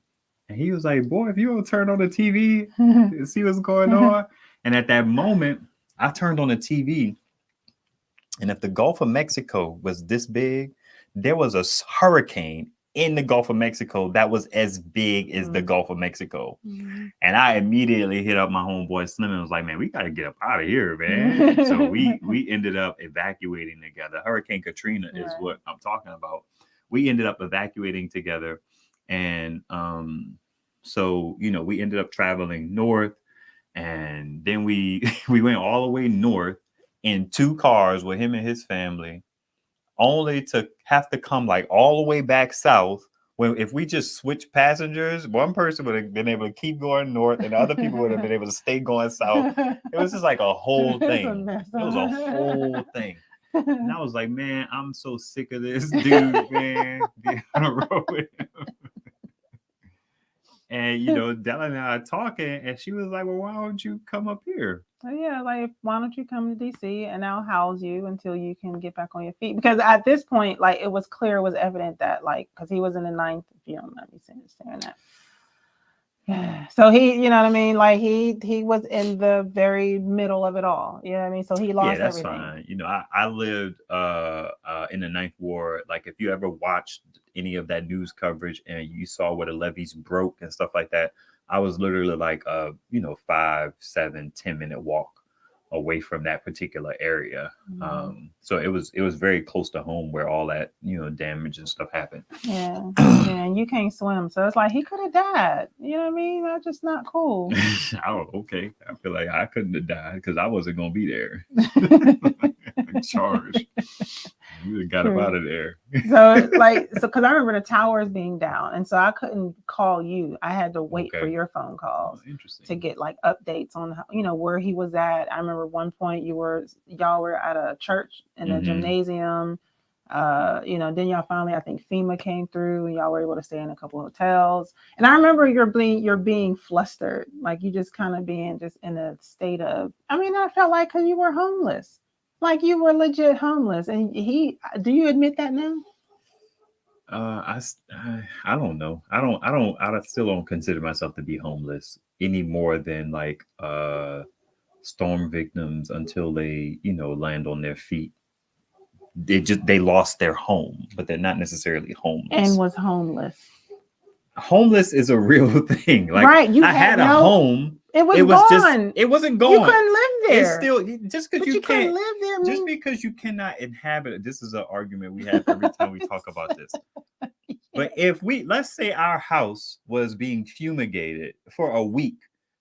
And he was like, "Boy, if you don't turn on the TV and see what's going on." And at that moment, I turned on the TV, and if the Gulf of Mexico was this big, there was a hurricane in the Gulf of Mexico that was as big as the Gulf of Mexico. And I immediately hit up my homeboy Slim and was like, man, we got to get up out of here, man. So we ended up evacuating together. Hurricane Katrina is what I'm talking about. We ended up evacuating together. And so, you know, we ended up traveling north. And then we we went all the way north in 2 cars with him and his family, only to have to come like all the way back south. When if we just switched passengers, one person would have been able to keep going north, and the other people would have been able to stay going south. It was just like a whole thing. It was a whole thing. And I was like, man, I'm so sick of this dude, man, being on the road with him. And you know, Della and I are talking, and she was like, well, why don't you come up here? Yeah, like why don't you come to DC and I'll house you until you can get back on your feet? Because at this point, like it was clear, it was evident that like because he was in the ninth, if you don't mind me saying that. Yeah. So he, you know what I mean? Like he was in the very middle of it all. You know what I mean? So he Yeah, lost that's everything. fine. You know, I lived in the Ninth Ward. Like if you ever watched any of that news coverage and you saw where the levees broke and stuff like that, I was literally like you know, 5, 7, 10 minute walk away from that particular area. So it was very close to home where all that, you know, damage and stuff happened. Yeah. And you can't swim. So it's like he could have died. You know what I mean? That's just not cool. Oh, okay. I feel like I couldn't have died because I wasn't gonna be there. Charged. We got him out of there. So because I remember the towers being down, and so I couldn't call you. I had to wait for your phone calls to get like updates on you know where he was at. I remember one point y'all were at a church in a gymnasium. You know, then y'all finally I think FEMA came through and y'all were able to stay in a couple hotels. And I remember you're being flustered, like you just kind of being just in a state of. I mean, I felt like because you were homeless. Like you were legit homeless, and do you admit that now? I don't know. I still don't consider myself to be homeless any more than like storm victims until they, land on their feet. They lost their home, but they're not necessarily And homeless. was homeless. Homeless is a real thing. Like Right. You I had had a no, home. it was It was just gone. it wasn't You gone. couldn't live It's there. still just because But you you couldn't can't live there. just because you cannot inhabit it. This is an argument we have every time we talk about this. But if let's say our house was being fumigated for a week,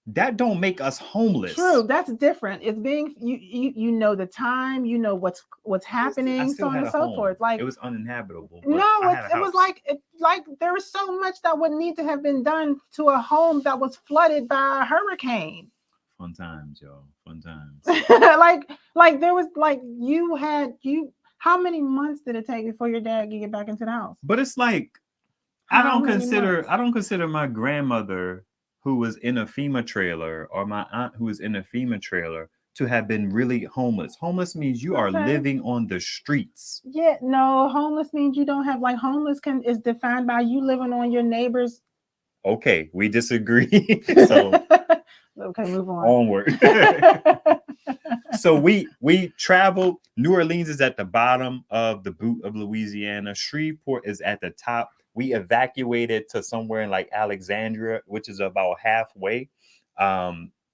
that don't make us homeless. True, that's different. It's being you know the time, you know what's I happening, still so on had and a so home. forth. Like it was uninhabitable. But no, I had a it was house. like there was so much that would need to have been done to a home that was flooded by a hurricane. Fun times, y'all. Fun times. like there was like you. How many months did it take before your dad could get back into the house? But it's like I don't consider my grandmother who was in a FEMA trailer or my aunt who was in a FEMA trailer to have been really homeless. Homeless means you are living on the streets. Yeah, no, homeless means you don't have like homeless is defined by you living on your neighbor's. Okay, we disagree. So okay, move on. Onward. So we traveled. New Orleans is at the bottom of the boot of Louisiana. Shreveport is at the top. We evacuated to somewhere in like Alexandria, which is about halfway.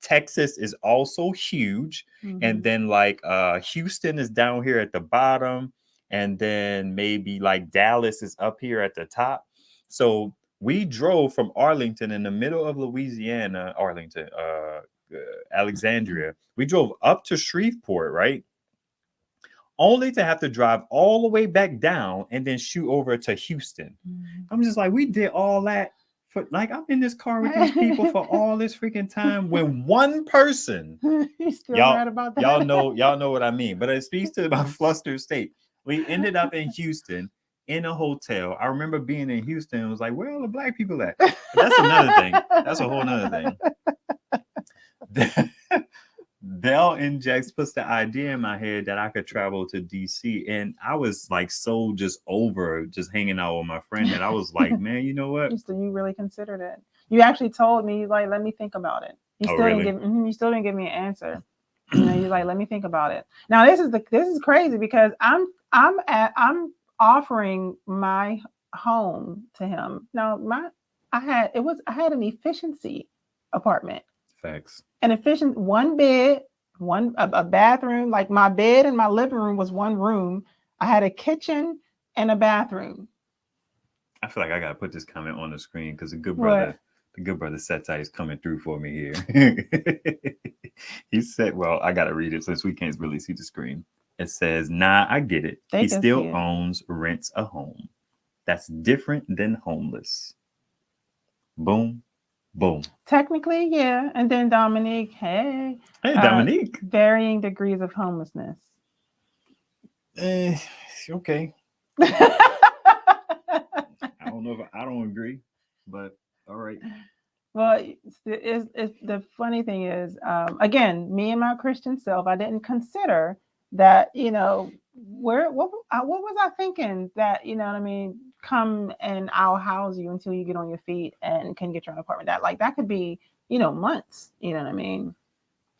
Texas is also huge. And then like Houston is down here at the bottom. And then maybe like Dallas is up here at the top. So we drove from Arlington in the middle of Louisiana, Alexandria. We drove up to Shreveport, right? Only to have to drive all the way back down and then shoot over to Houston. I'm just like, we did all that for like I'm in this car with these people for all this freaking time when one person y'all know what I mean. But it speaks to my flustered state. We ended up in Houston in a hotel. I remember being in Houston and was like, where are the black people at? But that's another thing. That's a whole nother thing. Bell Injects puts the idea in my head that I could travel to DC. And I was like so just over just hanging out with my friend that I was like, man, you know what? You really considered it. You actually told me, like, let me think about it. You still didn't give me an answer. You know, you're like, let me think about it. Now this is crazy because I'm offering my home to him. Now I had an efficiency apartment. Facts. An efficient one bed, a bathroom. Like my bed and my living room was one room. I had a kitchen and a bathroom. I feel like I gotta put this comment on the screen because the good brother Setai is coming through for me here. He said, well, I gotta read it since we can't really see the screen. It says, nah, I get it. He still rents a home. That's different than homeless. Boom. Boom. Technically, yeah. And then Dominique, hey Dominique. Varying degrees of homelessness. Okay. I don't know if I don't agree, but all right. Well, it's the funny thing is, again, me and my Christian self, I didn't consider that, you know, what was I thinking that, you know what I mean? Come and I'll house you until you get on your feet and can get your own apartment. That could be, you know, months, you know what I mean?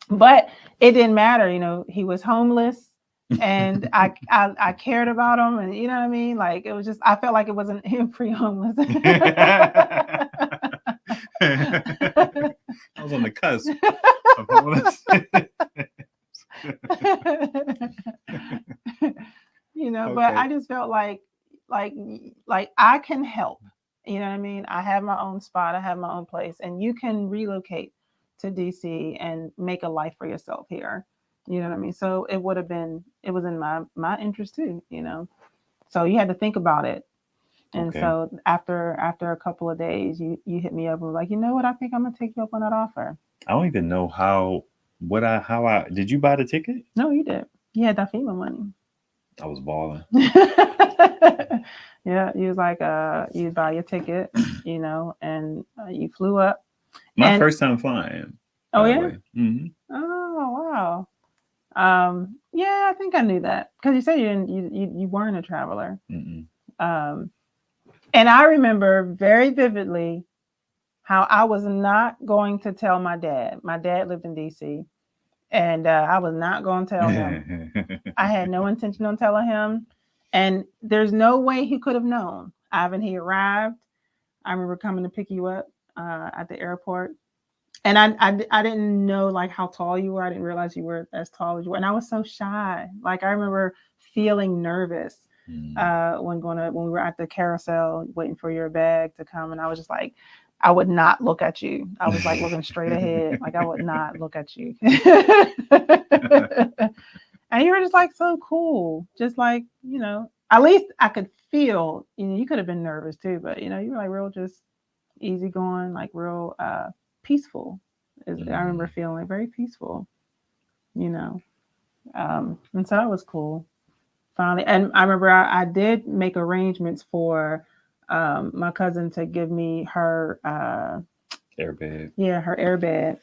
But it didn't matter, you know, he was homeless and I cared about him, and you know what I mean? Like it was just I felt like it wasn't him pre-homeless. I was on the cusp of homeless. You know, okay. But I just felt like I can help. You know what I mean? I have my own spot, I have my own place, and you can relocate to DC and make a life for yourself here. You know what I mean? So it was in my interest too, you know. So you had to think about it. And okay. So after a couple of days, you hit me up and were like, you know what? I think I'm gonna take you up on that offer. I don't even know how did you buy the ticket? No, you did. You had that FEMA money. I was balling. Yeah, you was like, you buy your ticket, you know, and you flew up. My first time flying. Oh yeah. Mm-hmm. Oh wow. Yeah, Yeah, I think I knew that because you said you weren't a traveler. Mm-mm. Um, and I remember very vividly how I was not going to tell my dad. My dad lived in DC, and I was not going to tell him. I had no intention on telling him, and there's no way he could have known. Ivan, he arrived. I remember coming to pick you up at the airport, and I didn't know like how tall you were. I didn't realize you were as tall as you were, and I was so shy. Like I remember feeling nervous when we were at the carousel waiting for your bag to come, and I was just like, I would not look at you. I was like looking straight ahead, like I would not look at you. And you were just like so cool, just like at least I could feel. You could have been nervous too, but you were like real, just easygoing, like real peaceful. I remember feeling like very peaceful, you know. And so that was cool. Finally, and I remember I did make arrangements for my cousin to give me her airbed. Yeah, her airbed.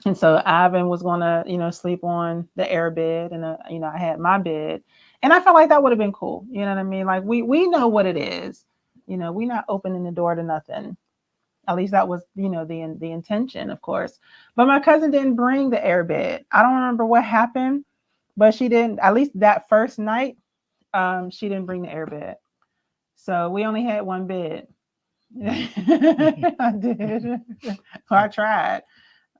And so Ivan was gonna, sleep on the airbed, and I had my bed, and I felt like that would have been cool. You know what I mean? Like we know what it is. We not opening the door to nothing. At least that was, the intention, of course. But my cousin didn't bring the airbed. I don't remember what happened, but she didn't. At least that first night, she didn't bring the airbed. So we only had one bed. I did. I tried.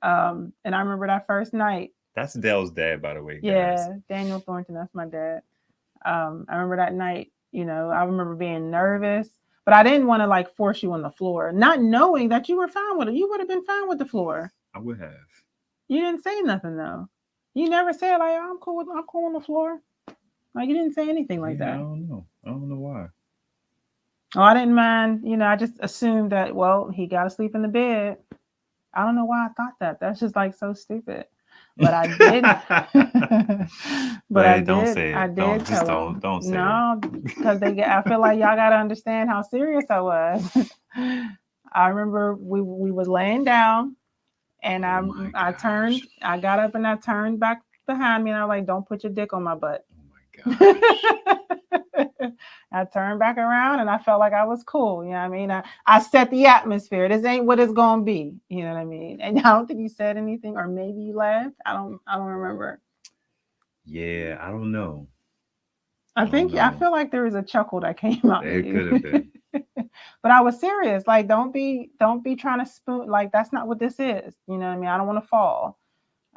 And I remember that first night. That's Dell's dad, by the way, guys. Yeah, Daniel Thornton. That's my dad. I remember that night. I remember being nervous, but I didn't want to like force you on the floor, not knowing that you were fine with it. You would have been fine with the floor. I would have. You didn't say nothing though. You never said like, I'm cool on the floor. Like you didn't say anything like that. I don't know why. Oh, I didn't mind. I just assumed that, well, he got to sleep in the bed. I don't know why I thought that. That's just like so stupid. But I did. But I don't did. say it. I did tell him. Don't say it. No, because I feel like y'all gotta understand how serious I was. I remember we was laying down, and I turned. I got up and I turned back behind me, and I was like, "Don't put your dick on my butt." Oh my gosh. I turned back around and I felt like I was cool. You know what I mean? I set the atmosphere. This ain't what it's gonna be. You know what I mean? And I don't think you said anything, or maybe you laughed. I don't remember. Yeah, I don't know. I feel like there was a chuckle that came out. It could have been. But I was serious. Like, don't be trying to spoon. Like, that's not what this is. You know what I mean? I don't want to fall.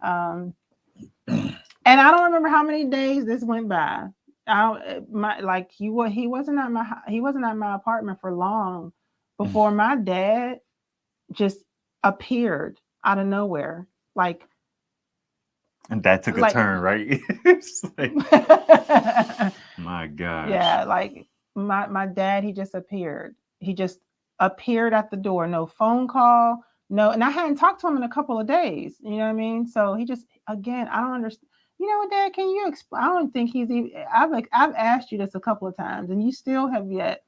And I don't remember how many days this went by. He wasn't at my apartment for long before my dad just appeared out of nowhere. Like, and that took a turn, right? My gosh. Yeah, like my dad, he just appeared. He just appeared at the door. No phone call. No, and I hadn't talked to him in a couple of days. You know what I mean? So he just, again, I don't understand. You know what, Dad? Can you explain? I don't think he's even. I've asked you this a couple of times, and you still have yet.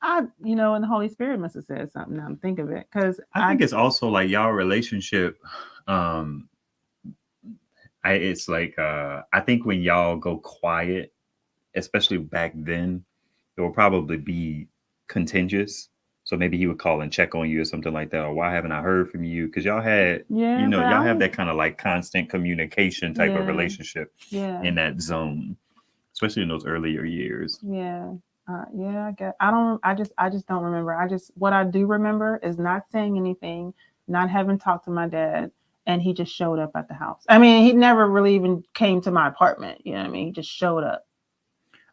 And the Holy Spirit must have said something. Now I'm thinking of it, because I think it's also like y'all relationship. It's like I think when y'all go quiet, especially back then, it will probably be contagious. So maybe he would call and check on you or something like that. Or why haven't I heard from you? Because y'all had, y'all have that kind of like constant communication type of relationship in that zone, especially in those earlier years. Yeah. I guess I just don't remember. What I do remember is not saying anything, not having talked to my dad, and he just showed up at the house. I mean, he never really even came to my apartment. You know what I mean? He just showed up.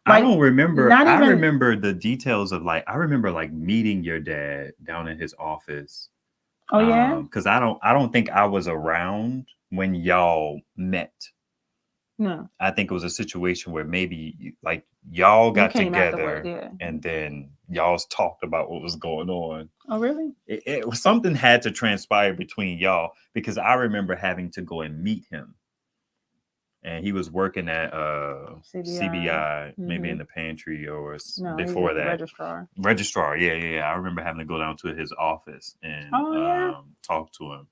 Like, I don't remember. I remember the details of I remember meeting your dad down in his office. Oh yeah. Because I don't think I was around when y'all met. No. I think it was a situation where maybe y'all got together and then y'all talked about what was going on. Oh really? It was something had to transpire between y'all, because I remember having to go and meet him. And he was working at CBI, maybe in the pantry or before that. Registrar, yeah. I remember having to go down to his office and talk to him.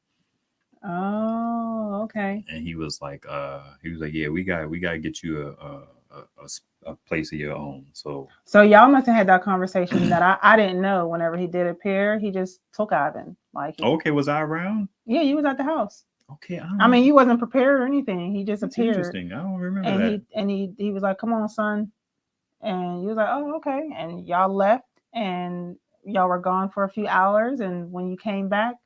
Oh, okay. And he was like, yeah, we gotta get you a place of your own. So y'all must have had that conversation that I didn't know. Whenever he did appear, he just took Ivan. Like, okay, was I around? Yeah, you was at the house. Okay, I mean, you wasn't prepared or anything. He just That's appeared. interesting. I don't remember and that. he was like, "Come on, son," and you was like, "Oh, okay." And y'all left, and y'all were gone for a few hours. And when you came back,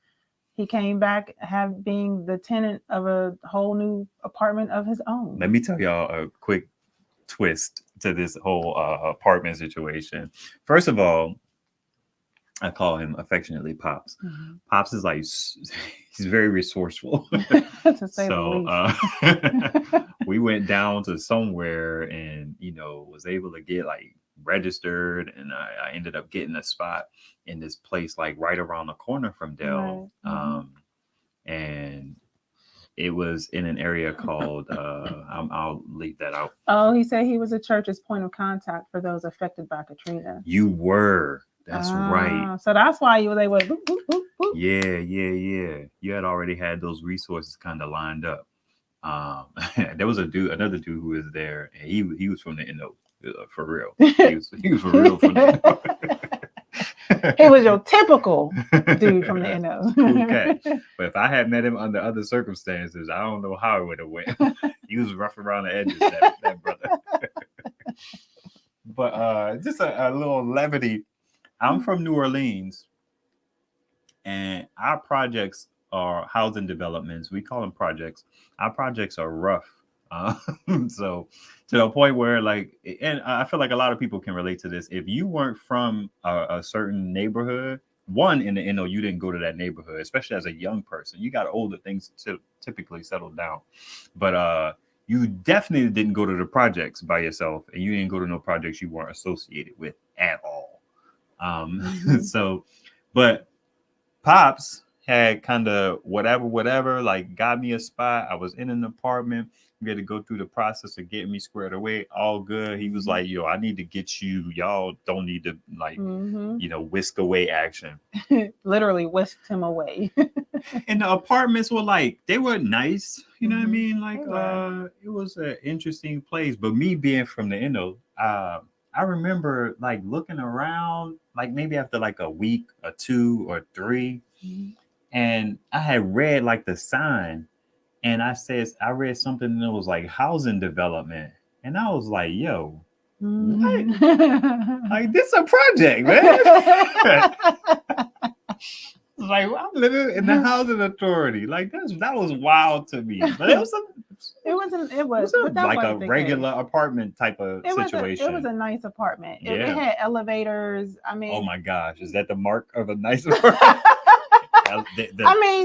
he came back being the tenant of a whole new apartment of his own. Let me tell y'all a quick twist to this whole apartment situation. First of all, I call him affectionately Pops. Mm-hmm. Pops is like, he's very resourceful. To say So the least. we went down to somewhere and, was able to get like registered. And I ended up getting a spot in this place, like right around the corner from Dell. Right. Mm-hmm. And it was in an area called, I'll leave that out. Oh, he said he was a church's point of contact for those affected by Katrina. You were. That's right. So that's why you was able to boop, boop, boop, boop. Yeah. You had already had those resources kind of lined up. There was another dude who was there, and he was from the NO, for real. He was for real from the NO. He was your typical dude from the NO. Okay. But if I had met him under other circumstances, I don't know how it would have went. He was rough around the edges, that brother. But just a little levity. I'm from New Orleans, and our projects are housing developments. We call them projects. Our projects are rough. So to the point where, like, and I feel like a lot of people can relate to this. If you weren't from a certain neighborhood, one in the NO, you didn't go to that neighborhood, especially as a young person. You got older, things to typically settle down. But you definitely didn't go to the projects by yourself, and you didn't go to no projects you weren't associated with at all. So, but Pops had kind of whatever, like got me a spot. I was in an apartment. We had to go through the process of getting me squared away. All good. He was like, yo, I need to get you. Y'all don't need to like, whisk away action. Literally whisked him away. And the apartments were like, they were nice. You know what I mean? Like, it was an interesting place. But me being from the NO, I remember like looking around, like maybe after like a week or 2 or 3, and I had read like the sign, and I read something that was like housing development, and I was like, yo, what? Like, this a project, man. Like, I'm living in the housing authority. Like, that was wild to me. But it was like a regular apartment type of situation. It was a nice apartment. It had elevators. I mean, oh my gosh, is that the mark of a nice apartment?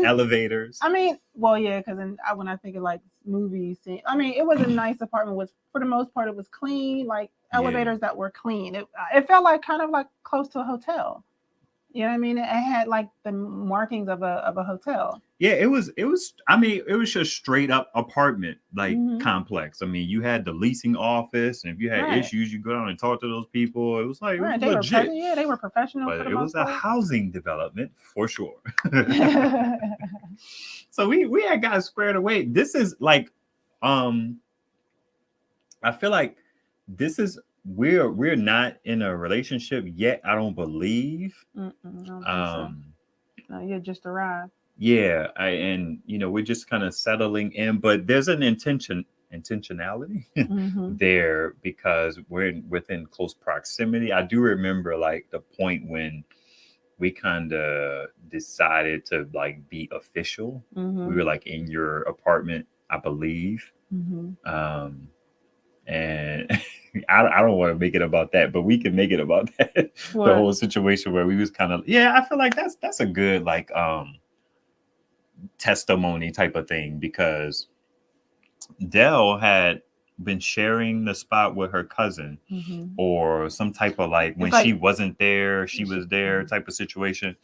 Elevators. I mean, well, yeah, because when I think of like movies, I mean, it was a nice apartment. For the most part, it was clean, like elevators that were clean. It felt like kind of like close to a hotel. You know what I mean? It had like the markings of a hotel. Yeah, it was. I mean, it was just straight up apartment like complex. I mean, you had the leasing office, and if you had issues, you go down and talk to those people. It was like it was legit. They were professional. But it was a housing development for sure. So we had got squared away. This is like, I feel like this is. We're not in a relationship yet. I don't believe. I don't think so. No, you just arrived. Yeah, and we're just kind of settling in, but there's an intentionality there because we're within close proximity. I do remember like the point when we kind of decided to like be official. We were like in your apartment, I believe. And I don't want to make it about that, but we can make it about that. What? The whole situation where we was kind of, I feel like that's a good like testimony type of thing, because Dell had been sharing the spot with her cousin or some type of like when she wasn't there, she was there type of situation.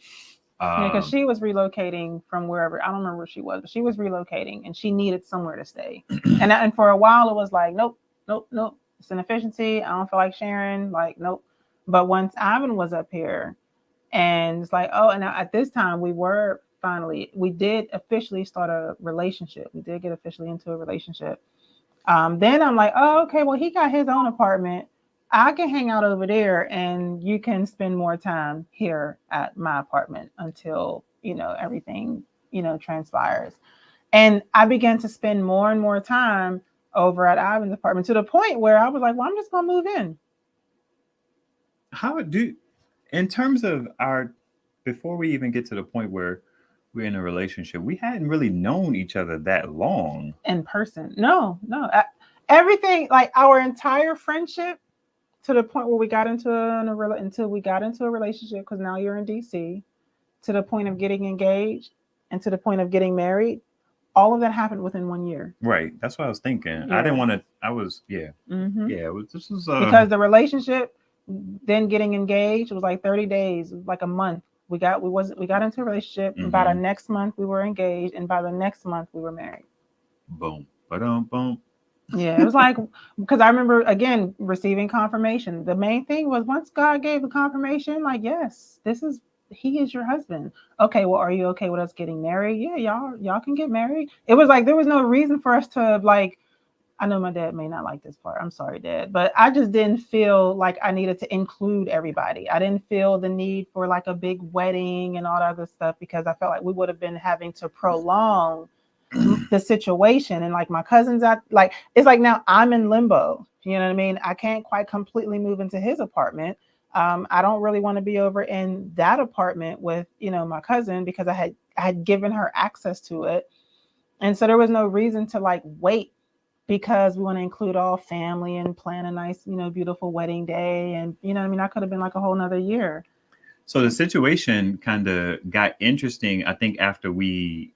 Because she was relocating from wherever, I don't remember where she was, but she was relocating and she needed somewhere to stay. and for a while it was like, nope. It's an efficiency. I don't feel like sharing. Like, nope. But once Ivan was up here, and it's like, oh, and at this time we were we did officially start a relationship. We did get officially into a relationship. Then I'm like, oh, okay, well, he got his own apartment. I can hang out over there and you can spend more time here at my apartment until, everything, transpires. And I began to spend more and more time over at Ivan's apartment to the point where I was like, well, I'm just going to move in. How do, in terms of our, before we even get to the point where we're in a relationship, we hadn't really known each other that long. In person. No. Everything, like our entire friendship, to the point where we got into until we got into a relationship, because now you're in DC, to the point of getting engaged and to the point of getting married, all of that happened within 1 year. Right. That's what I was thinking. Yeah. I didn't want to. I was, yeah. Mm-hmm. Yeah. This was because the relationship, then getting engaged, it was like 30 days, like a month. We got into a relationship. Mhm. And by the next month we were engaged, and by the next month we were married. Boom. Boom. Yeah, it was like, because I remember again receiving confirmation. The main thing was, once God gave the confirmation, like, yes, he is your husband. Okay, well, are you okay with us getting married? Yeah, y'all can get married. It was like there was no reason for us to, like, I know my dad may not like this part. I'm sorry, Dad, but I just didn't feel like I needed to include everybody. I didn't feel the need for like a big wedding and all that other stuff, because I felt like we would have been having to prolong the situation. And like my cousins, it's like now I'm in limbo. You know what I mean? I can't quite completely move into his apartment. I don't really want to be over in that apartment with, my cousin, because I had given her access to it. And so there was no reason to like wait, because we want to include all family and plan a nice, beautiful wedding day. And, I could have been like a whole nother year. So the situation kind of got interesting, I think, after we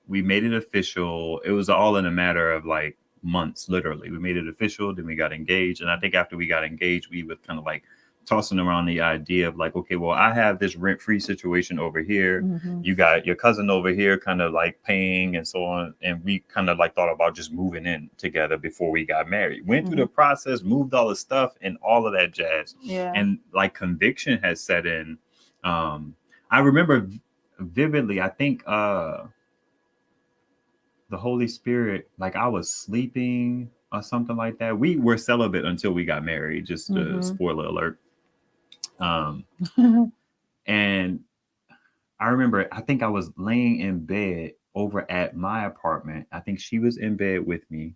made it official. It was all in a matter of like months, literally. We made it official, then we got engaged. And I think after we got engaged, we were kind of like tossing around the idea of like, okay, well, I have this rent-free situation over here. Mm-hmm. You got your cousin over here kind of like paying and so on. And we kind of like thought about just moving in together before we got married. Went through the process, moved all the stuff and all of that jazz. Yeah. And like conviction has set in. I remember vividly, I think the Holy Spirit, like I was sleeping or something like that. We were celibate until we got married, just a spoiler alert. And I remember, I think I was laying in bed over at my apartment. I think she was in bed with me.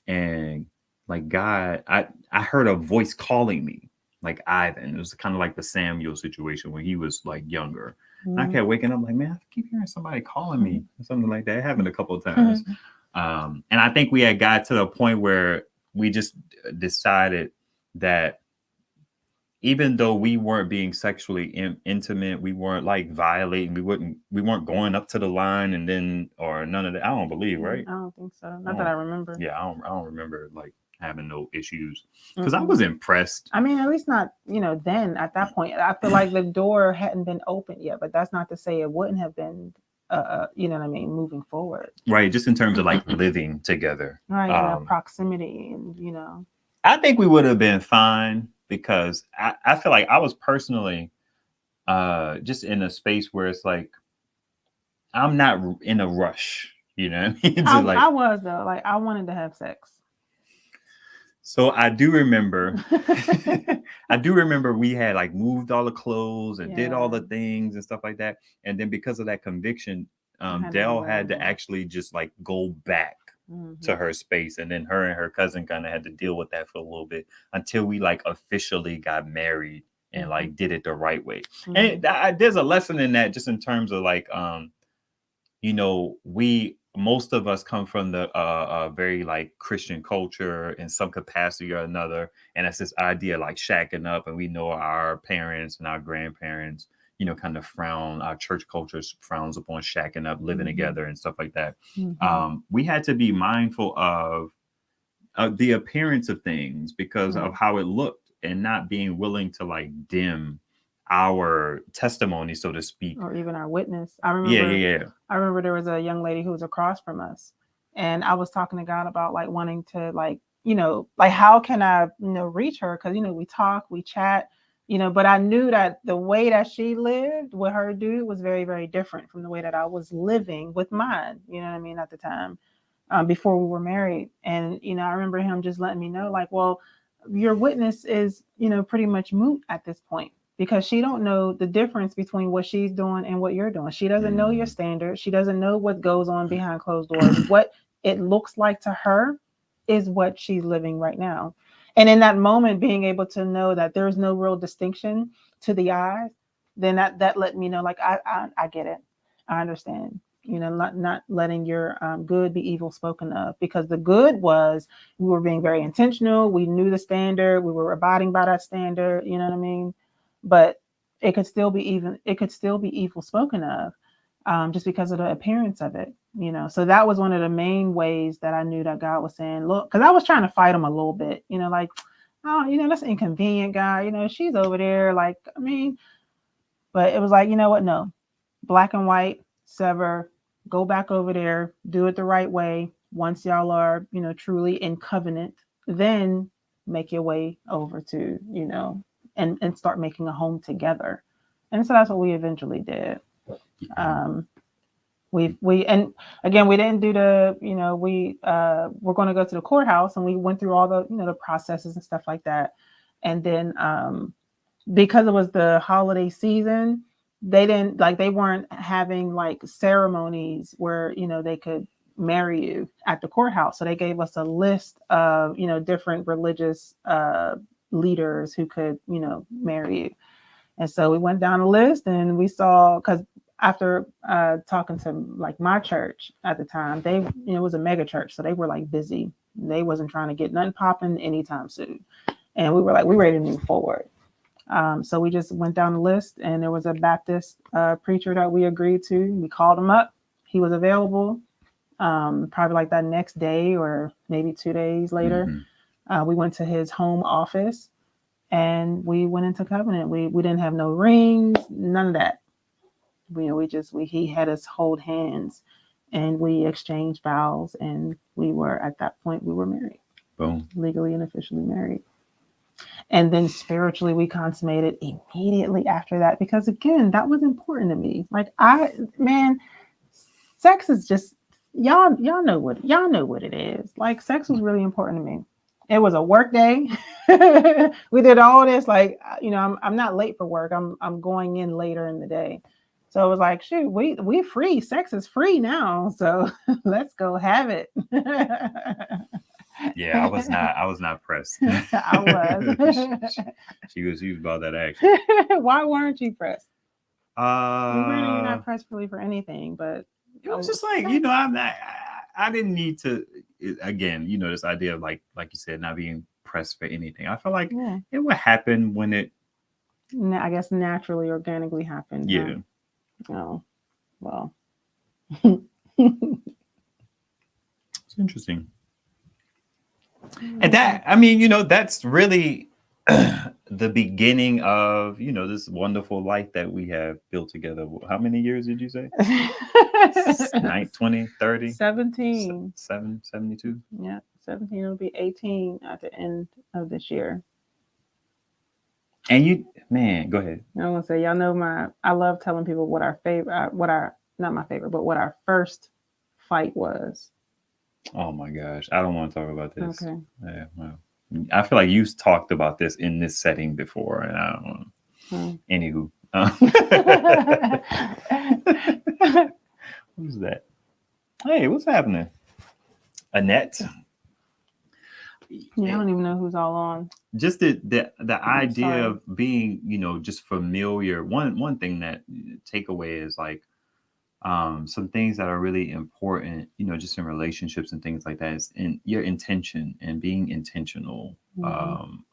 And like God, I heard a voice calling me, like Ivan. It was kind of like the Samuel situation when he was like younger. And I kept waking up like, man, I keep hearing somebody calling me or something like that. It happened a couple of times. And I think we had got to the point where we just decided that even though we weren't being sexually intimate, we weren't like violating, we weren't going up to the line and then, or none of that. I don't believe, right? I don't think so. Not that I remember. Yeah, I don't remember like having no issues, because I was impressed. I mean, at least not, then at that point. I feel like the door hadn't been opened yet, but that's not to say it wouldn't have been, you know what I mean, moving forward. Right, just in terms of like living together. Right, proximity and, I think we would have been fine, because I feel like I was personally just in a space where it's like, I'm not in a rush, you know what I mean? I was, though. Like, I wanted to have sex. So I do remember we had like moved all the clothes and did all the things and stuff like that. And then because of that conviction, Dell had to actually just like go back to her space. And then her and her cousin kind of had to deal with that for a little bit until we like officially got married and like did it the right way. And there's a lesson in that, just in terms of like, most of us come from the very like Christian culture in some capacity or another. And it's this idea like shacking up, and we know our parents and our grandparents, kind of our church culture frowns upon shacking up, living together and stuff like that. We had to be mindful of the appearance of things because of how it looked, and not being willing to like dim our testimony, so to speak, or even our witness. I remember I remember there was a young lady who was across from us, and I was talking to God about like wanting to like, like how can I reach her, because we talk, we chat, you know, but I knew that the way that she lived with her dude was very, very different from the way that I was living with mine, you know what I mean, at the time, before we were married. And, you know, I remember him just letting me know, like, well, your witness is, you know, pretty much moot at this point because she don't know the difference between what she's doing and what you're doing. She doesn't know your standards. She doesn't know what goes on behind closed doors. What it looks like to her is what she's living right now. And in that moment, being able to know that there's no real distinction to the eyes, then that let me know, like, I get it. I understand. You know, not letting your good be evil spoken of, because the good was we were being very intentional. We knew the standard. We were abiding by that standard. You know what I mean? But it could still be evil spoken of, just because of the appearance of it. You know, so that was one of the main ways that I knew that God was saying, look, because I was trying to fight him a little bit. You know, like, oh, you know, that's an inconvenient guy. You know, she's over there. Like, I mean, but it was like, you know what? No, black and white, sever, go back over there, do it the right way. Once y'all are, you know, truly in covenant, then make your way over to, you know, and start making a home together. And so that's what we eventually did. We and again, we didn't do the, you know, we're going to go to the courthouse, and we went through all the, you know, the processes and stuff like that. And then because it was the holiday season, they weren't having like ceremonies where, you know, they could marry you at the courthouse. So they gave us a list of, you know, different religious leaders who could, you know, marry you. And so we went down the list, and we saw, because after talking to like my church at the time, they, you know, it was a mega church, so they were like busy. They wasn't trying to get nothing popping anytime soon. And we were like, we're ready to move forward. So we just went down the list, and there was a Baptist preacher that we agreed to. We called him up. He was available. Probably like that next day or maybe 2 days later. We went to his home office, and we went into covenant. We didn't have no rings, none of that. He had us hold hands, and we exchanged vows, and at that point we were married. Boom. Legally and officially married. And then spiritually, we consummated immediately after that, because again, that was important to me. Like, sex is just, y'all know what it is. Like, sex was really important to me. It was a work day. We did all this, like, you know, I'm not late for work. I'm going in later in the day. So it was like, shoot, we free. Sex is free now. So let's go have it. Yeah, I was not pressed. I was. she was about that action. Why weren't you pressed? You're not Uh, pressed really for anything, but it was just like, you know, I didn't need to, again, you know, this idea of like you said, not being pressed for anything. I feel like it would happen when it, I guess, naturally, organically happened. Yeah. Huh? Oh, well. It's interesting. And that, I mean, you know, that's really the beginning of, you know, this wonderful life that we have built together. How many years did you say? 20, 30? 17. 72? Yeah, 17. It'll be 18 at the end of this year. And you, man, go ahead. I want to say, y'all know I love telling people what our first fight was. Oh my gosh, I don't want to talk about this. Okay. Yeah, well, I feel like you've talked about this in this setting before, and I don't know. Anywho, who's that? Hey, what's happening? Annette. Yeah, I don't even know who's all on. Just the idea of being, you know, just familiar. One thing that takeaway is like some things that are really important, you know, just in relationships and things like that, is in your intention and being intentional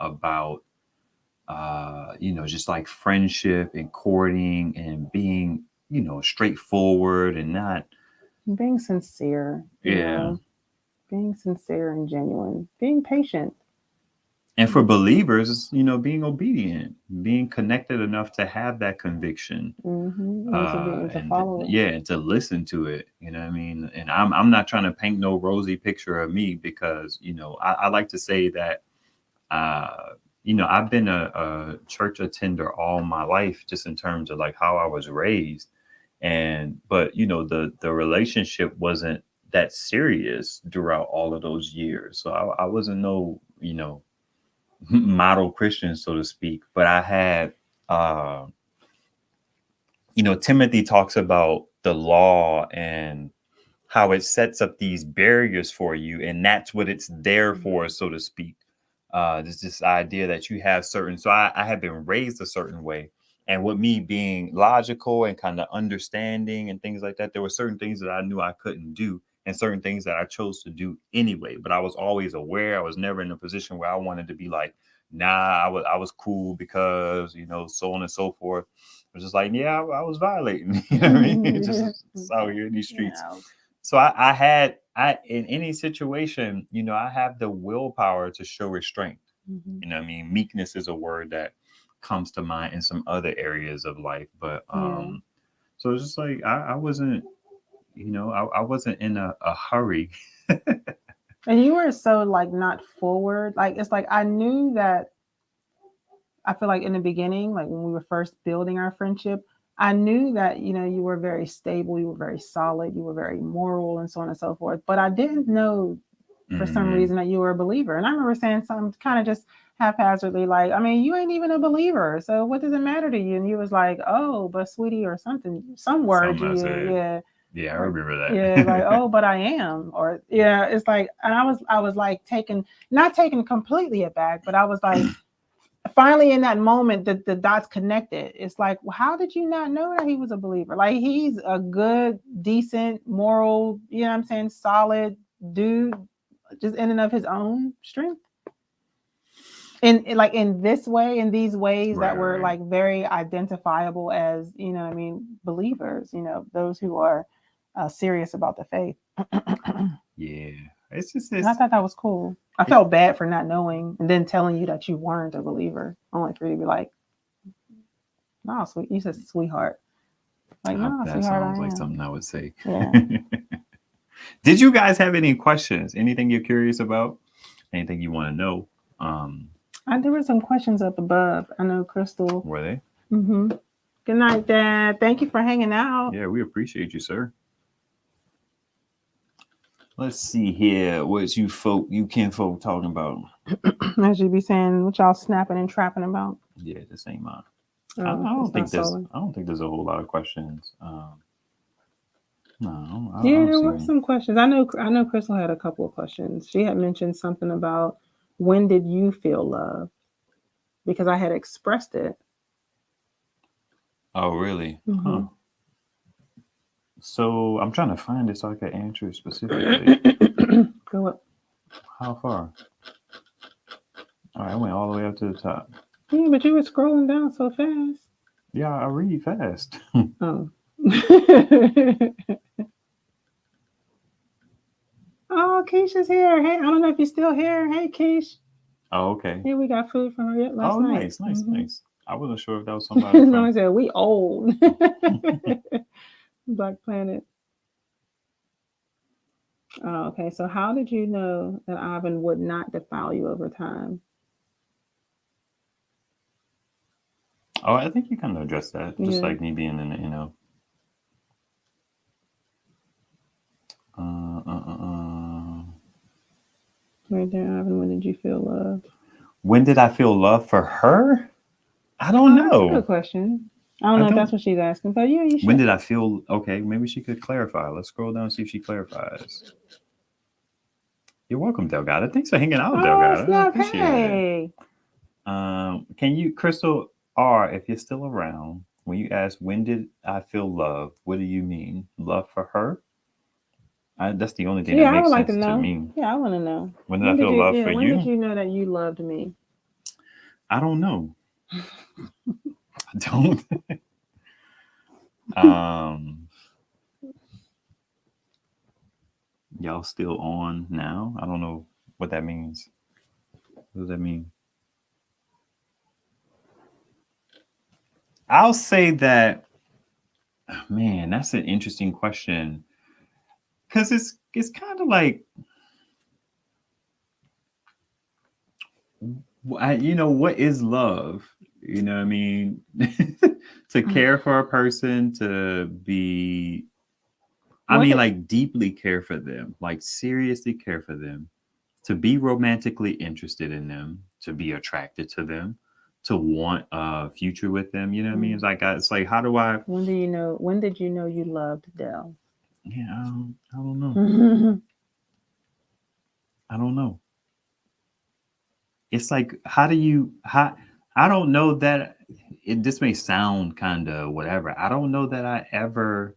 about you know, just like friendship and courting and being, you know, straightforward and not being sincere. Yeah. Being sincere and genuine, being patient. And for believers, you know, being obedient, being connected enough to have that conviction, and to follow it. Yeah, and to listen to it. You know what I mean? And I'm not trying to paint no rosy picture of me, because, you know, I like to say that I've been a church attender all my life, just in terms of like how I was raised. But the relationship wasn't that serious throughout all of those years. So I wasn't no, model Christian, so to speak. But I had, uh, Timothy talks about the law and how it sets up these barriers for you, and that's what it's there for, so to speak. There's this idea that you have certain. So I have been raised a certain way, and with me being logical and kind of understanding and things like that, there were certain things that I knew I couldn't do, and certain things that I chose to do anyway. But I was always aware. I was never in a position where I wanted to be like, nah, I was cool because so on and so forth. I was just like, yeah, I was violating. You know what I mean? Just out here in these streets. Yeah. So I in any situation, I have the willpower to show restraint. Mhm. You know what I mean? Meekness is a word that comes to mind in some other areas of life. But Yeah. so it's just like I wasn't, I wasn't in a hurry. And you were so like not forward. Like it's like I knew that I feel like in the beginning, like when we were first building our friendship, I knew that, you were very stable, you were very solid, you were very moral and so on and so forth. But I didn't know for some Hmm. reason that you were a believer. And I remember saying something kind of just haphazardly, like, I mean, you ain't even a believer. So what does it matter to you? And you was like, oh, but sweetie, or something, some word Something I you, said. yeah. Yeah, I Or remember yeah, like, that. oh, but I am. Or yeah, it's like, and I was like not taken completely aback, but I was like, finally in that moment the dots connected. It's like, well, how did you not know that he was a believer? Like he's a good, decent, moral, you know what I'm saying, solid dude, just in and of his own strength. And like in this way, in these ways Right, that right, were right. like very identifiable as, what I mean, believers, those who are serious about the faith. Yeah, it's just And I this. thought that was cool. I felt bad for not knowing and then telling you that you weren't a believer, only for you to be like, no, sweet. You said sweetheart. Like, no, That sweetheart, I sounds like am. something I would say. Yeah. Did you guys have any questions? Anything you're curious about? Anything you want to know? Um, There were some questions up above. I know Crystal. were they? Mm-hmm. Good night, Dad. Thank you for hanging out. Yeah, we appreciate you, sir. Let's see here. What you kinfolk talking about? As you be saying, what y'all snapping and trapping about? Yeah, this ain't mine. I, I Oh, don't it's not think there's. Sully. I don't think there's a whole lot of questions. No, I Yeah, don't there see were any. some questions. I know Crystal had a couple of questions. She had mentioned something about when did you feel love? Because I had expressed it. Oh, really? Huh. Mm-hmm. So I'm trying to find it so I can answer it specifically. Go up. How far? All right, I went all the way up to the top. Yeah, but you were scrolling down so fast. Yeah, I read fast. Oh. Oh, Keisha's here. Hey, I don't know if you're still here. Hey, Keish. Oh, okay. Yeah, we got food from her last Oh, night. nice, nice, Mm-hmm. nice. I wasn't sure if that was somebody from. Someone said we old. Black Planet. Oh, okay. So, how did you know that Ivan would not defile you over time? Oh, I think you kind of addressed that, just Yeah. like me being in the. Uh, uh, uh, uh. Right there, Ivan. When did you feel love? When did I feel love for her? I don't Oh, that's a good know. question. I don't I know if that's don't. what she's asking, but yeah, you When should. did I feel? Okay, maybe she could clarify. Let's scroll down and see if she clarifies. You're welcome, Delgado. Thanks for hanging out, Oh, Delgado. I snap. appreciate it. Hey. Can you, Crystal R, if you're still around, when you ask when did I feel love, what do you mean? Love for her? That's the only thing that Yeah, I would makes like to sense to know. me. Yeah, I want to know. When did I feel love for When did you? you know that you loved me? I don't know. I don't. um, y'all still on now? I don't know what that means. What does that mean? I'll say that, man, that's an interesting question because it's kind of like you know, what is love? You know what I mean? To care for a person, to be, I What mean, did, like deeply care for them, like seriously care for them, to be romantically interested in them, to be attracted to them, to want a future with them. You know what I mean? mm, It's like, how do I? when do you know? When did you know you loved Dell? Yeah, I don't know. Mhm. I don't know. It's like, how do you? How? I don't know that. This may sound kind of whatever. I don't know that I ever,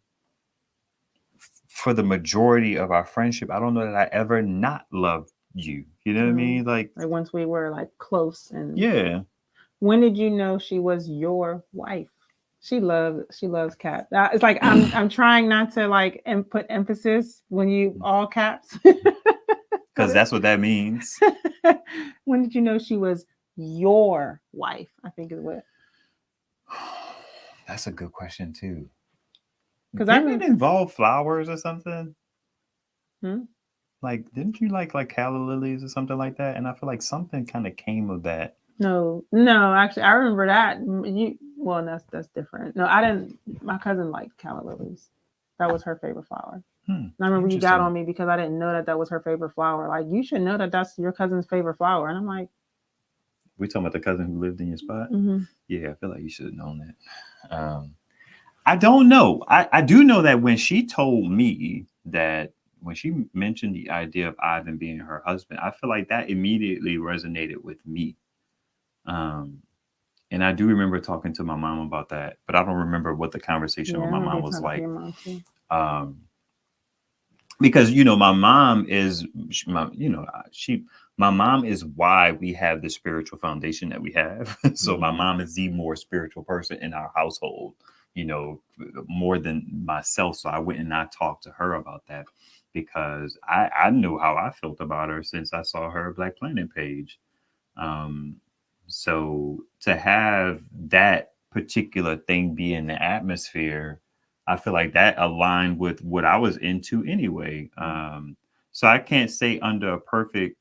for the majority of our friendship, I don't know that I ever not loved you. You know what I mean? Like, Like once we were like close, and yeah. when did you know she was your wife? She loves cats. It's like I'm trying not to like put emphasis when you all caps. Because that's what that means. When did you know she was your wife? I think is what, That's a good question too. because I Didn't it remember. involve flowers or something? Hmm? Like, didn't you like calla lilies or something like that? And I feel like something kind of came of that. No, no, actually, I remember that. You well, that's different. No, I didn't. My cousin liked calla lilies. That was her favorite flower. And I remember you got Interesting. on me because I didn't know that that was her favorite flower. Like, you should know that that's your cousin's favorite flower. And I'm like, We talking about the cousin who lived in your spot? mm-hmm. Yeah, I feel like you should have known that. I don't know. I do know that when she told me that, when she mentioned the idea of Ivan being her husband, I feel like that immediately resonated with me. Um, and I do remember talking to my mom about that, but I don't remember what the conversation Yeah, I with my remember mom you was talking to like. your mom too. Um, because you know, my mom is my, you know, my mom is why we have the spiritual foundation that we have. So my Mm-hmm. mom is the more spiritual person in our household, you know, more than myself. So I went and I talked to her about that, because I knew how I felt about her since I saw her Black Planet page. um so to have that particular thing be in the atmosphere, I feel like that aligned with what I was into anyway. So I can't say under a perfect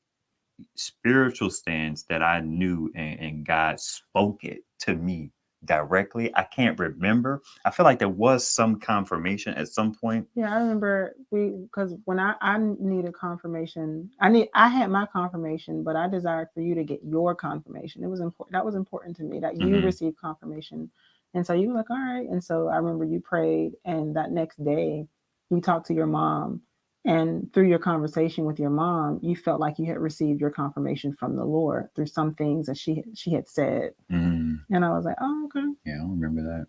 spiritual stance that I knew, and God spoke it to me directly. I can't remember. I feel like there was some confirmation at some point. Yeah, I remember because when I needed confirmation, I had my confirmation, but I desired for you to get your confirmation. It was important. That was important to me that you Hmm. received confirmation, and so you were like, all right. And so I remember you prayed, and that next day, you talked to your mom, and through your conversation with your mom, you felt like you had received your confirmation from the Lord through some things that she had said, Hmm. and I was like, oh, okay, Yeah, I don't remember that.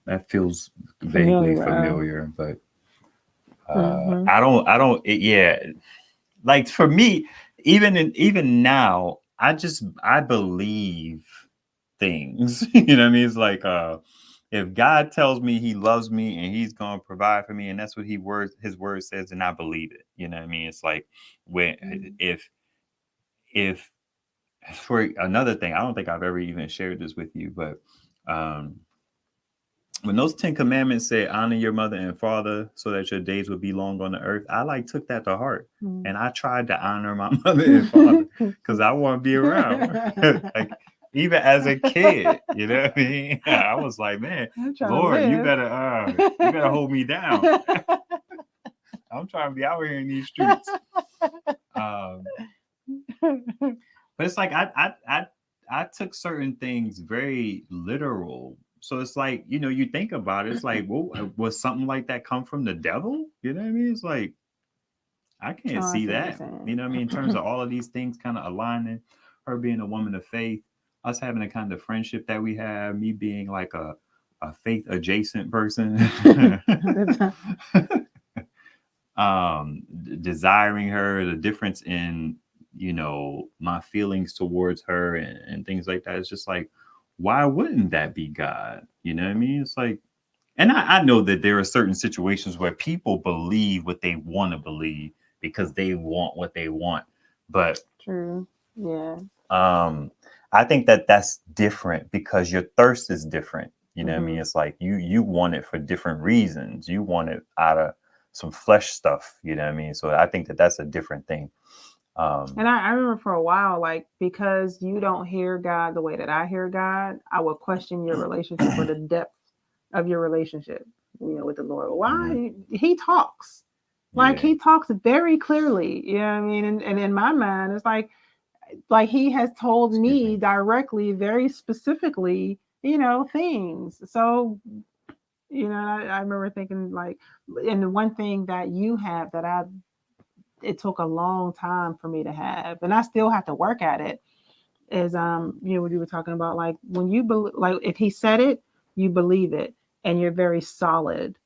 That feels vaguely familiar. familiar, but Mm-hmm. yeah, like for me, even now, I believe things. You know what I mean? It's like, if God tells me he loves me and he's gonna provide for me, and that's what his word says, and I believe it. You know what I mean? It's like, when if for another thing, I don't think I've ever even shared this with you, but um when those 10 commandments say honor your mother and father so that your days would be long on the earth, I like took that to heart. Mm-hmm. And I tried to honor my mother and father because I want to be around. Like, even as a kid, you know what I mean? I was like, man, I'm trying to Lord, live. you better hold me down. I'm trying to be out here in these streets. Um, but it's like I took certain things very literal. So it's like, you know, you think about it, it's like, well, was something like that come from the devil? You know what I mean? It's like, I Oh, can't I see see what you're that. You know what I mean? In terms saying. of all of these things kind of aligning, her being a woman of faith, us having the kind of friendship that we have, me being like a faith adjacent person. Desiring her, the difference in, you know, my feelings towards her, and things like that. It's just like, why wouldn't that be God? You know what I mean? It's like, and I know that there are certain situations where people believe what they want to believe because they want what they want, but True. Yeah. um I think that that's different because your thirst is different. You know what I Mm-hmm. mean? It's like, you want it for different reasons. You want it out of some flesh stuff. You know what I mean? So I think that that's a different thing. And I remember for a while, like, because you don't hear God the way that I hear God, I would question your relationship or the depth of your relationship, with the Lord. Why? He talks. Like, he talks very clearly. You know what I mean? And in my mind, it's like he has told me directly, very specifically, things. So, I remember thinking, like, and the one thing that you have that it took a long time for me to have, and I still have to work at it, is what you were talking about, like, when you like, if he said it, you believe it, and you're very solid,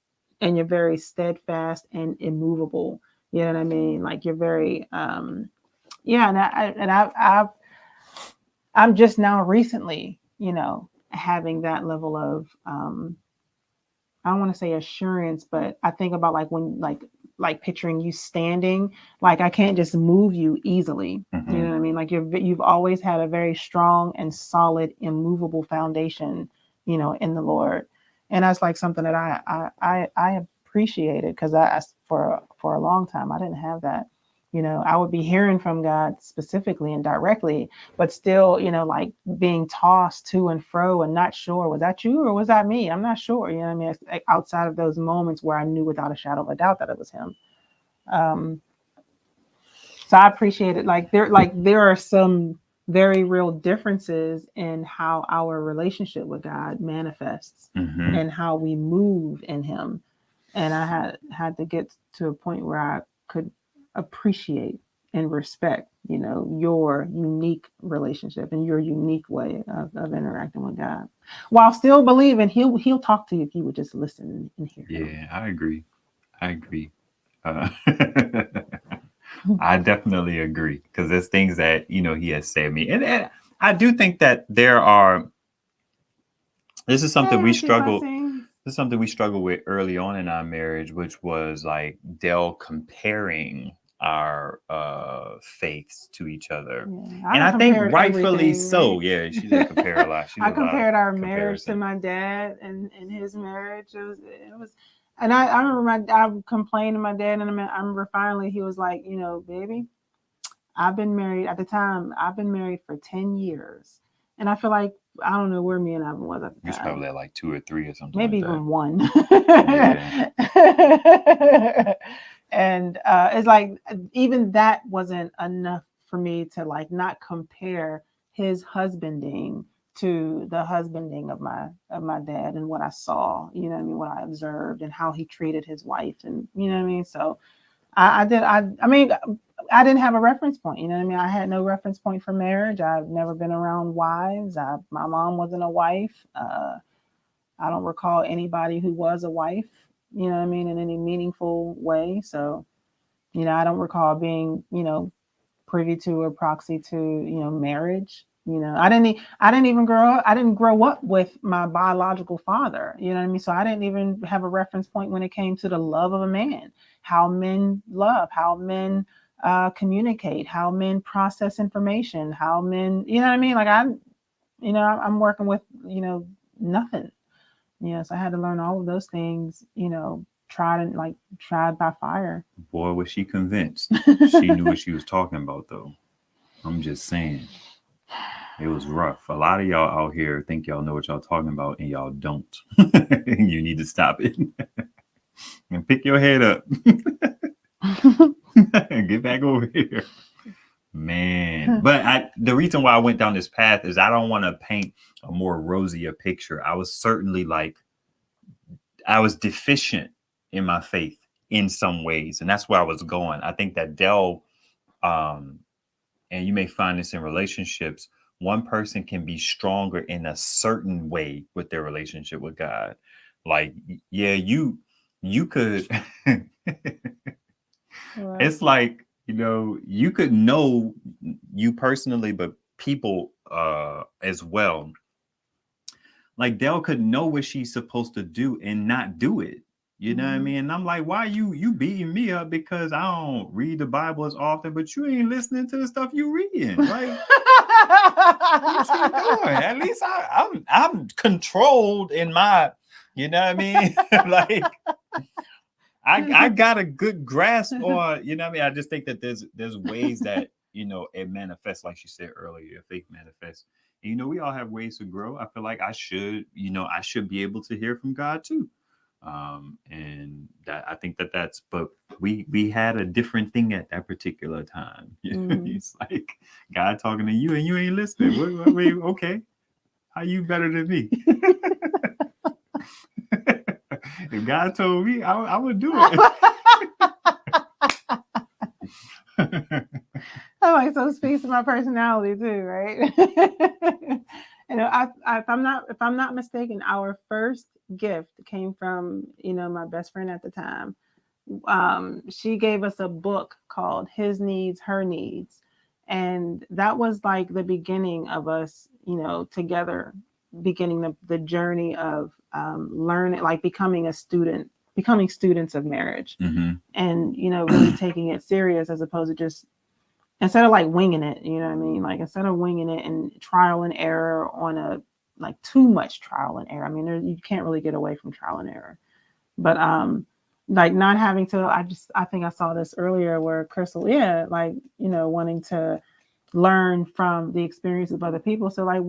and you're very steadfast and immovable. You know what I mean? Like, you're very yeah, I'm just now recently, having that level of I don't want to say assurance, but I think about, like, when, like picturing you standing, like, I can't just move you easily. You know what I mean? Like, you've always had a very strong and solid, immovable foundation, in the Lord, and that's like something that I appreciated, because for a long time I didn't have that. I would be hearing from God specifically and directly, but still, like, being tossed to and fro and not sure, was that you or was that me? I'm not sure. You know what I mean? It's like outside of those moments where I knew without a shadow of a doubt that it was him. So I appreciate it. There are some very real differences in how our relationship with God manifests and how we move in him. And I had to get to a point where I could appreciate and respect, your unique relationship and your unique way of interacting with God, while still believing he'll talk to you if you would just listen and hear him. Yeah, I agree. I definitely agree, because there's things that he has said to me, and I do think that this is something we struggle. This is something we struggled with early on in our marriage, which was like Dell comparing our faiths to each other. Yeah, and I think rightfully everything, so. right? Yeah, she did compare a lot. She did I compared our marriage to comparison. my dad and his marriage. It was, and I remember I complained to my dad, and I remember finally he was like, baby, I've been married at the time. I've been married for 10 years, and I feel like, I don't know where me and Ivan was at the time. You was probably at like 2 or 3 or something. Maybe like even 1. Yeah. And it's like, even that wasn't enough for me to, like, not compare his husbanding to the husbanding of my dad, and what I saw, what I observed, and how he treated his wife, and so I mean, I didn't have a reference point. I had no reference point for marriage. I've never been around wives. My mom wasn't a wife. I don't recall anybody who was a wife, in any meaningful way. So, I don't recall being, privy to or proxy to, marriage. I didn't even grow up. I didn't grow up with my biological father. You know what I mean? So I didn't even have a reference point when it came to the love of a man, how men love, how men communicate, how men process information, how men, you know what I mean? Like, I'm working with, nothing. So I had to learn all of those things, tried by fire. Boy, was she convinced. She knew what she was talking about, though. I'm just saying. It was rough. A lot of y'all out here think y'all know what y'all talking about, and y'all don't. You need to stop it. And pick your head up. Get back over here. Man. But the reason why I went down this path is I don't want to paint a more rosier picture. I was certainly I was deficient in my faith in some ways. And that's where I was going. I think that Dell, and you may find this in relationships, one person can be stronger in a certain way with their relationship with God. Like, yeah, you could, it's like, you could know you personally, but people as well. Like, Dell could know what she's supposed to do and not do it. You know what I mean? And I'm like, why you beating me up because I don't read the Bible as often, but you ain't listening to the stuff you reading. Like, what you doing? At least I'm controlled in my, you know what I mean? Like, I got a good grasp on, you know what I mean? I just think that there's ways that it manifests, like you said earlier, faith manifests. And, we all have ways to grow. I feel like I should be able to hear from God too. And that I think but we had a different thing at that particular time. It's like God talking to you and you ain't listening. Wait, okay. How you better than me? If God told me, I would do it. So it speaks to my personality too, right? If I'm not mistaken, our first gift came from my best friend at the time. She gave us a book called His Needs, Her Needs, and that was like the beginning of us, together, beginning the journey of learning, like becoming students of marriage, and really taking it serious, as opposed to just, instead of like winging it, like instead of winging it and trial and error like too much trial and error. You can't really get away from trial and error, but like not having to, I think I saw this earlier where Crystal, like, wanting to learn from the experience of other people. So like,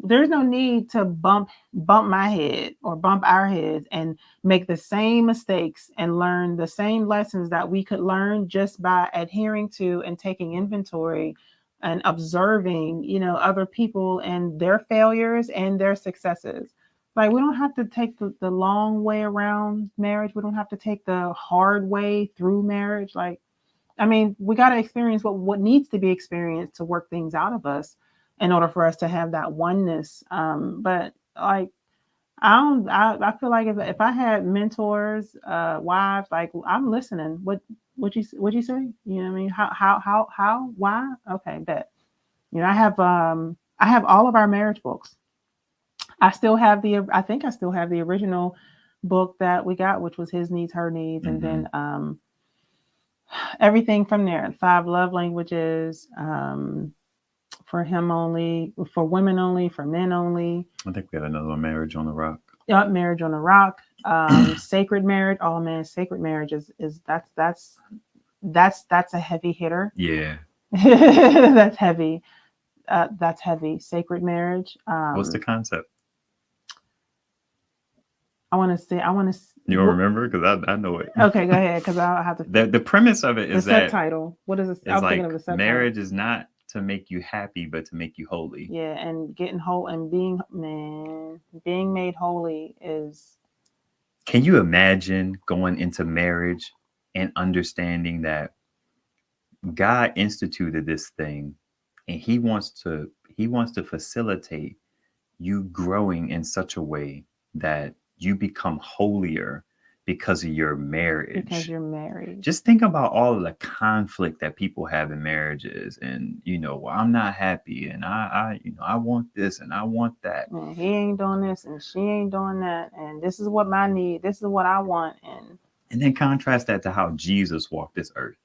there's no need to bump my head or bump our heads and make the same mistakes and learn the same lessons that we could learn just by adhering to and taking inventory and observing, other people and their failures and their successes. Like, we don't have to take the long way around marriage. We don't have to take the hard way through marriage. Like, we got to experience what needs to be experienced to work things out of us in order for us to have that oneness. But like, I feel like if I had mentors, wives, like, I'm listening. What'd you say? You know what I mean? How, why? Okay, bet. I have all of our marriage books. I think I still have the original book that we got, which was His Needs, Her Needs. And then, everything from there, 5 love languages, for him only, for women only, for men only. I think we had another one, Marriage on the Rock. Yep, Marriage on the Rock. Sacred Marriage. Oh man, Sacred Marriage is that's a heavy hitter. Yeah. That's heavy. That's heavy. Sacred Marriage. What's the concept? I want to. You don't remember? Because I know it. Okay, go ahead. Because I'll have to. The premise of it is the subtitle. What is it? I'm thinking of the subtitle. Marriage is not to make you happy, but to make you holy. Yeah, and getting whole and being made holy is. Can you imagine going into marriage and understanding that God instituted this thing, and He wants to facilitate you growing in such a way that you become holier because of your marriage. Because you're married. Just think about all of the conflict that people have in marriages, and well, I'm not happy, and I want this and I want that. And he ain't doing this and she ain't doing that, and this is what I need. This is what I want, and then contrast that to how Jesus walked this earth.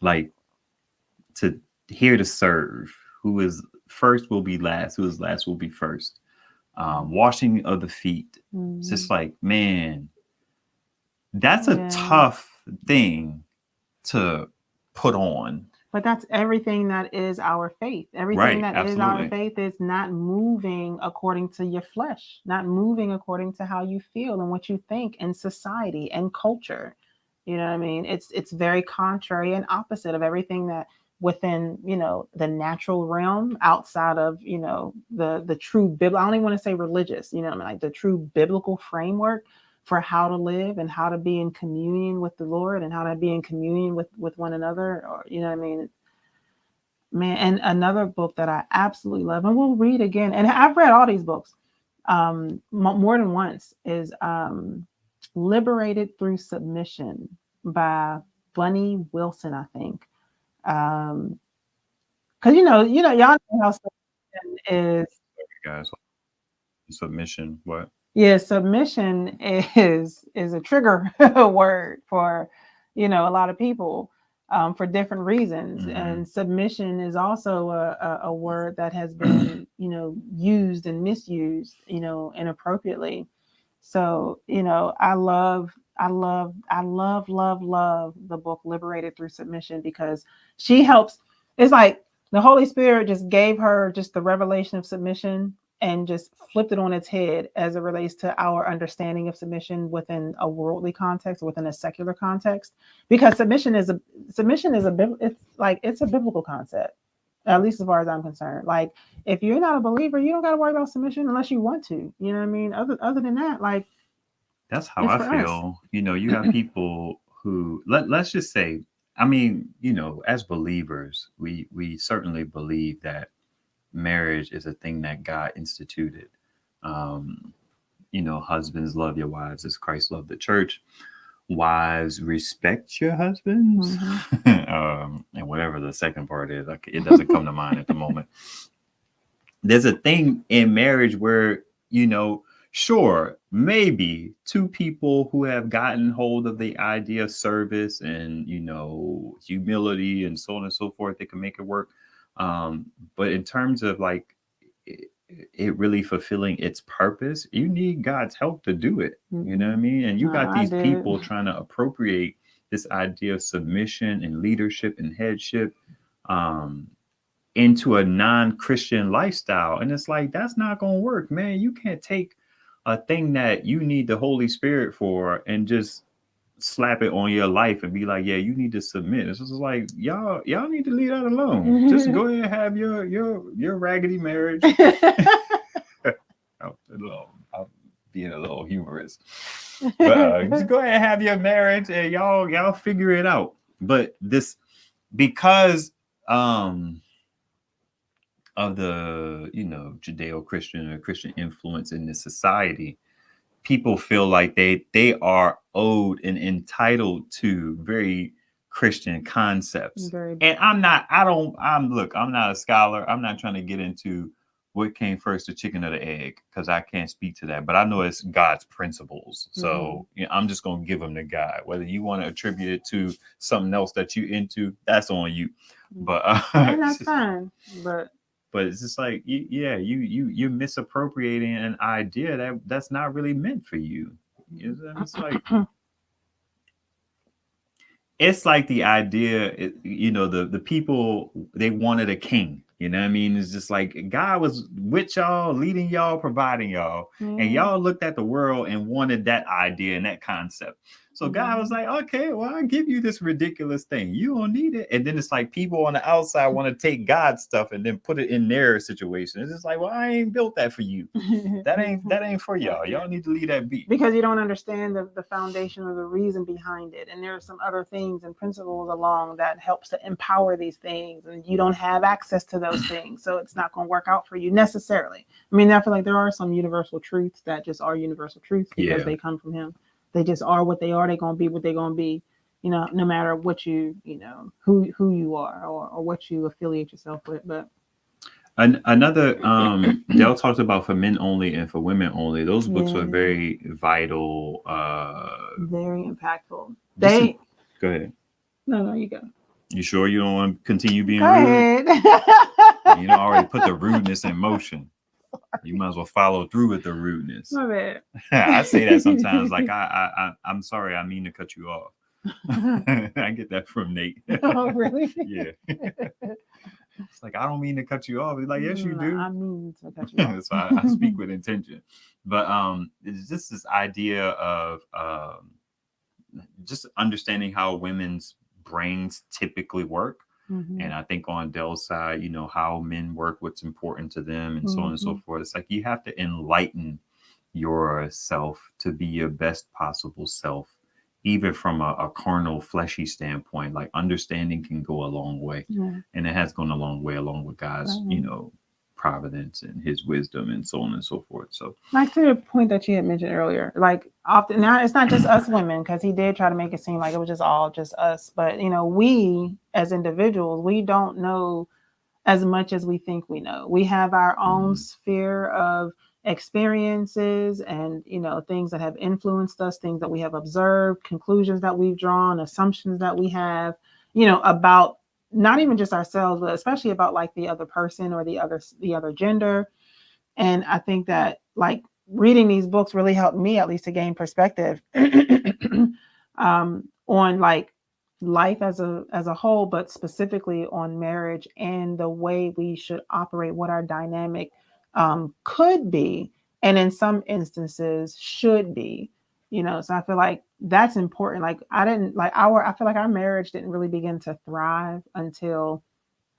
Like, here to serve. Who is first will be last. Who is last will be first. Washing of the feet. It's just like, man, that's a tough thing to put on. But that's everything that is our faith. Everything that is our faith is not moving according to your flesh, not moving according to how you feel and what you think in society and culture. You know what I mean? It's very contrary and opposite of everything that within, the natural realm, outside of, the true biblical, I don't even want to say religious, like the true biblical framework for how to live and how to be in communion with the Lord and how to be in communion with one another, or, you know what I mean? Man, and another book that I absolutely love, and we'll read again, and I've read all these books more than once, is Liberated Through Submission by Bunny Wilson, I think. Because y'all know how submission is. Guys, submission, what? Yeah, submission is a trigger word for a lot of people for different reasons. And submission is also a word that has been used and misused inappropriately. So, you know, I love the book Liberated Through Submission, because she helps. It's like the Holy Spirit just gave her just the revelation of submission and just flipped it on its head as it relates to our understanding of submission within a worldly context, within a secular context, because it's a biblical concept, at least as far as I'm concerned. Like, if you're not a believer, you don't got to worry about submission unless you want to. You know what I mean? Other than that, like, That's how it's I for us. feel. You know, you have people who let's just say, I mean, you know, as believers, we certainly believe that marriage is a thing that God instituted. Um, you know, husbands, love your wives as Christ loved the church. Wives, respect your husbands. Mm-hmm. And whatever the second part is, it doesn't come to mind at the moment. There's a thing in marriage where, you know, sure, maybe two people who have gotten hold of the idea of service and, you know, humility and so on and so forth, they can make it work. But in terms of like it really fulfilling its purpose, you need God's help to do it. You know what I mean? And you got I these did. people trying to appropriate this idea of submission and leadership and headship. Um, into a non-Christian lifestyle. And it's like, that's not going to work, man. You can't take a thing that you need the Holy Spirit for and just slap it on your life and be like, yeah, you need to submit. It's just like, y'all need to leave that alone. Just go ahead and have your raggedy marriage. I'm being a little humorous. But just go ahead and have your marriage and y'all figure it out. But this, because of the, you know, Judeo-Christian or Christian influence in this society, people feel like they are owed and entitled to very Christian concepts. And I'm not a scholar. I'm not trying to get into what came first, the chicken or the egg, because I can't speak to that. But I know it's God's principles. So you know, I'm just going to give them to God. Whether you want to attribute it to something else that you into, that's on you. But and that's fine. But it's just like, you're misappropriating an idea that's not really meant for you. It's like the idea, you know, the people, they wanted a king. You know what I mean? It's just like God was with y'all, leading y'all, providing y'all, and y'all looked at the world and wanted that idea and that concept. So God was like, okay, well, I'll give you this ridiculous thing. You don't need it. And then it's like people on the outside want to take God's stuff and then put it in their situation. It's just like, well, I ain't built that for you. That ain't for y'all. Y'all need to leave that be. Because you don't understand the foundation or the reason behind it. And there are some other things and principles along that helps to empower these things. And you don't have access to those things. So it's not going to work out for you necessarily. I mean, I feel like there are some universal truths that just are universal truths because they come from him. They just are what they are. They're going to be what they're going to be, you know, no matter what you know, who you are or what you affiliate yourself with. But another, Dell talks about for men only and for women only. Those books were very vital. Very impactful. Go ahead. No, you go. You sure you don't want to continue being go rude? You know, already put the rudeness in motion. You might as well follow through with the rudeness. My bad. I say that sometimes. Like I'm sorry, I mean to cut you off. I get that from Nate. Oh, really? Yeah. It's like, I don't mean to cut you off. He's like, yes, you do. I mean to cut you off. So I speak with intention. But it's just this idea of just understanding how women's brains typically work. And I think on Dell's side, you know, how men work, what's important to them, and so on and so forth. It's like you have to enlighten yourself to be your best possible self, even from a carnal, fleshy standpoint. Like understanding can go a long way, and it has gone a long way along with God's, you know, providence and his wisdom and so on and so forth. So like to the point that you had mentioned earlier, like often now it's not just us women, because he did try to make it seem like it was just us, but you know, we as individuals, we don't know as much as we think we know. We have our own sphere of experiences and, you know, things that have influenced us, things that we have observed, conclusions that we've drawn, assumptions that we have, you know, about not even just ourselves, but especially about like the other person or the other gender. And I think that like reading these books really helped me at least to gain perspective on like life as a whole, but specifically on marriage and the way we should operate, what our dynamic could be, and in some instances should be. So I feel like that's important. Like I feel like our marriage didn't really begin to thrive until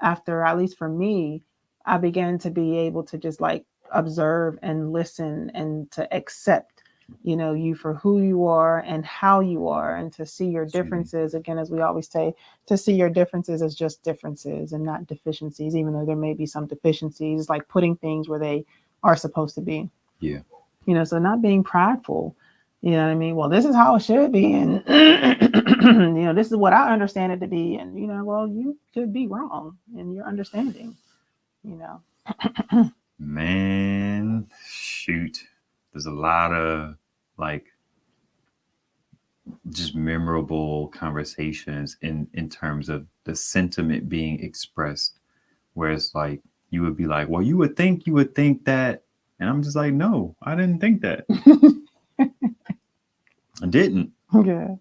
after, at least for me, I began to be able to just like observe and listen and to accept, you for who you are and how you are, and to see your differences. Again, as we always say, to see your differences as just differences and not deficiencies, even though there may be some deficiencies, like putting things where they are supposed to be. Yeah. So not being prideful. You know what I mean? Well, this is how it should be. And, this is what I understand it to be. And, well, you could be wrong in your understanding, Man, shoot. There's a lot of like just memorable conversations in terms of the sentiment being expressed, where it's like you would be like, well, you would think that. And I'm just like, no, I didn't think that. I didn't. Yeah.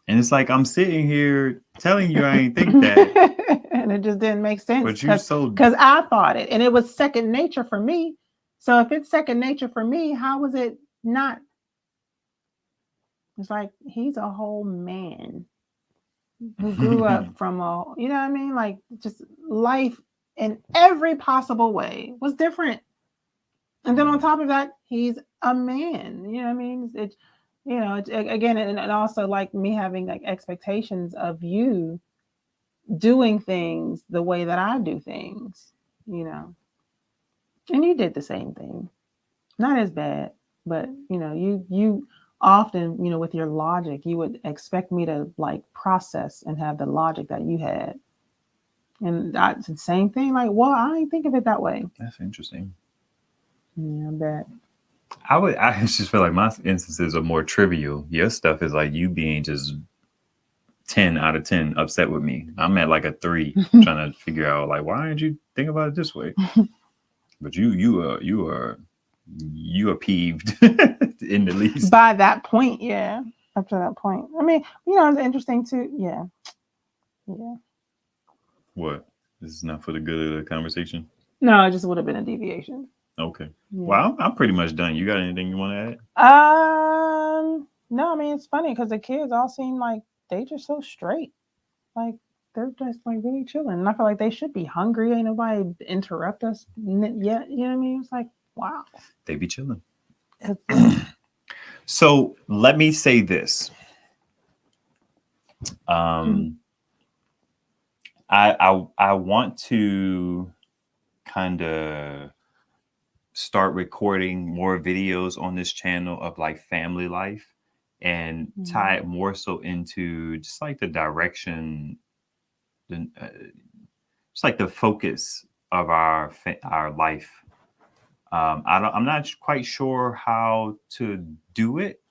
And it's like I'm sitting here telling you I ain't think that. And it just didn't make sense. But you so because I thought it, and it was second nature for me. So if it's second nature for me, how was it not? It's like he's a whole man who grew up from you know what I mean? Like just life in every possible way was different. And then on top of that, he's a man. You know what I mean? Again, and also like me having like expectations of you doing things the way that I do things, and you did the same thing. Not as bad, but you often, with your logic, you would expect me to like process and have the logic that you had. And that's the same thing. Like, well, I didn't think of it that way. That's interesting. Yeah, I bet. I just feel like my instances are more trivial. Your stuff is like you being just 10 out of 10 upset with me. I'm at like a 3 trying to figure out like, why didn't you think about it this way? But you are peeved in the least. By that point, yeah. Up to that point. I mean, it's interesting too. Yeah. Yeah. What? This is not for the good of the conversation? No, it just would have been a deviation. Okay. Yeah. Well, I'm pretty much done. You got anything you want to add? No, I mean, it's funny because the kids all seem like they just so straight. Like they're just like really chilling. And I feel like they should be hungry. Ain't nobody interrupt us yet. You know what I mean? It's like, wow. They be chilling. So let me say this. I want to kind of start recording more videos on this channel of like family life and tie it more so into just like the direction, just like the focus of our life. I'm not quite sure how to do it,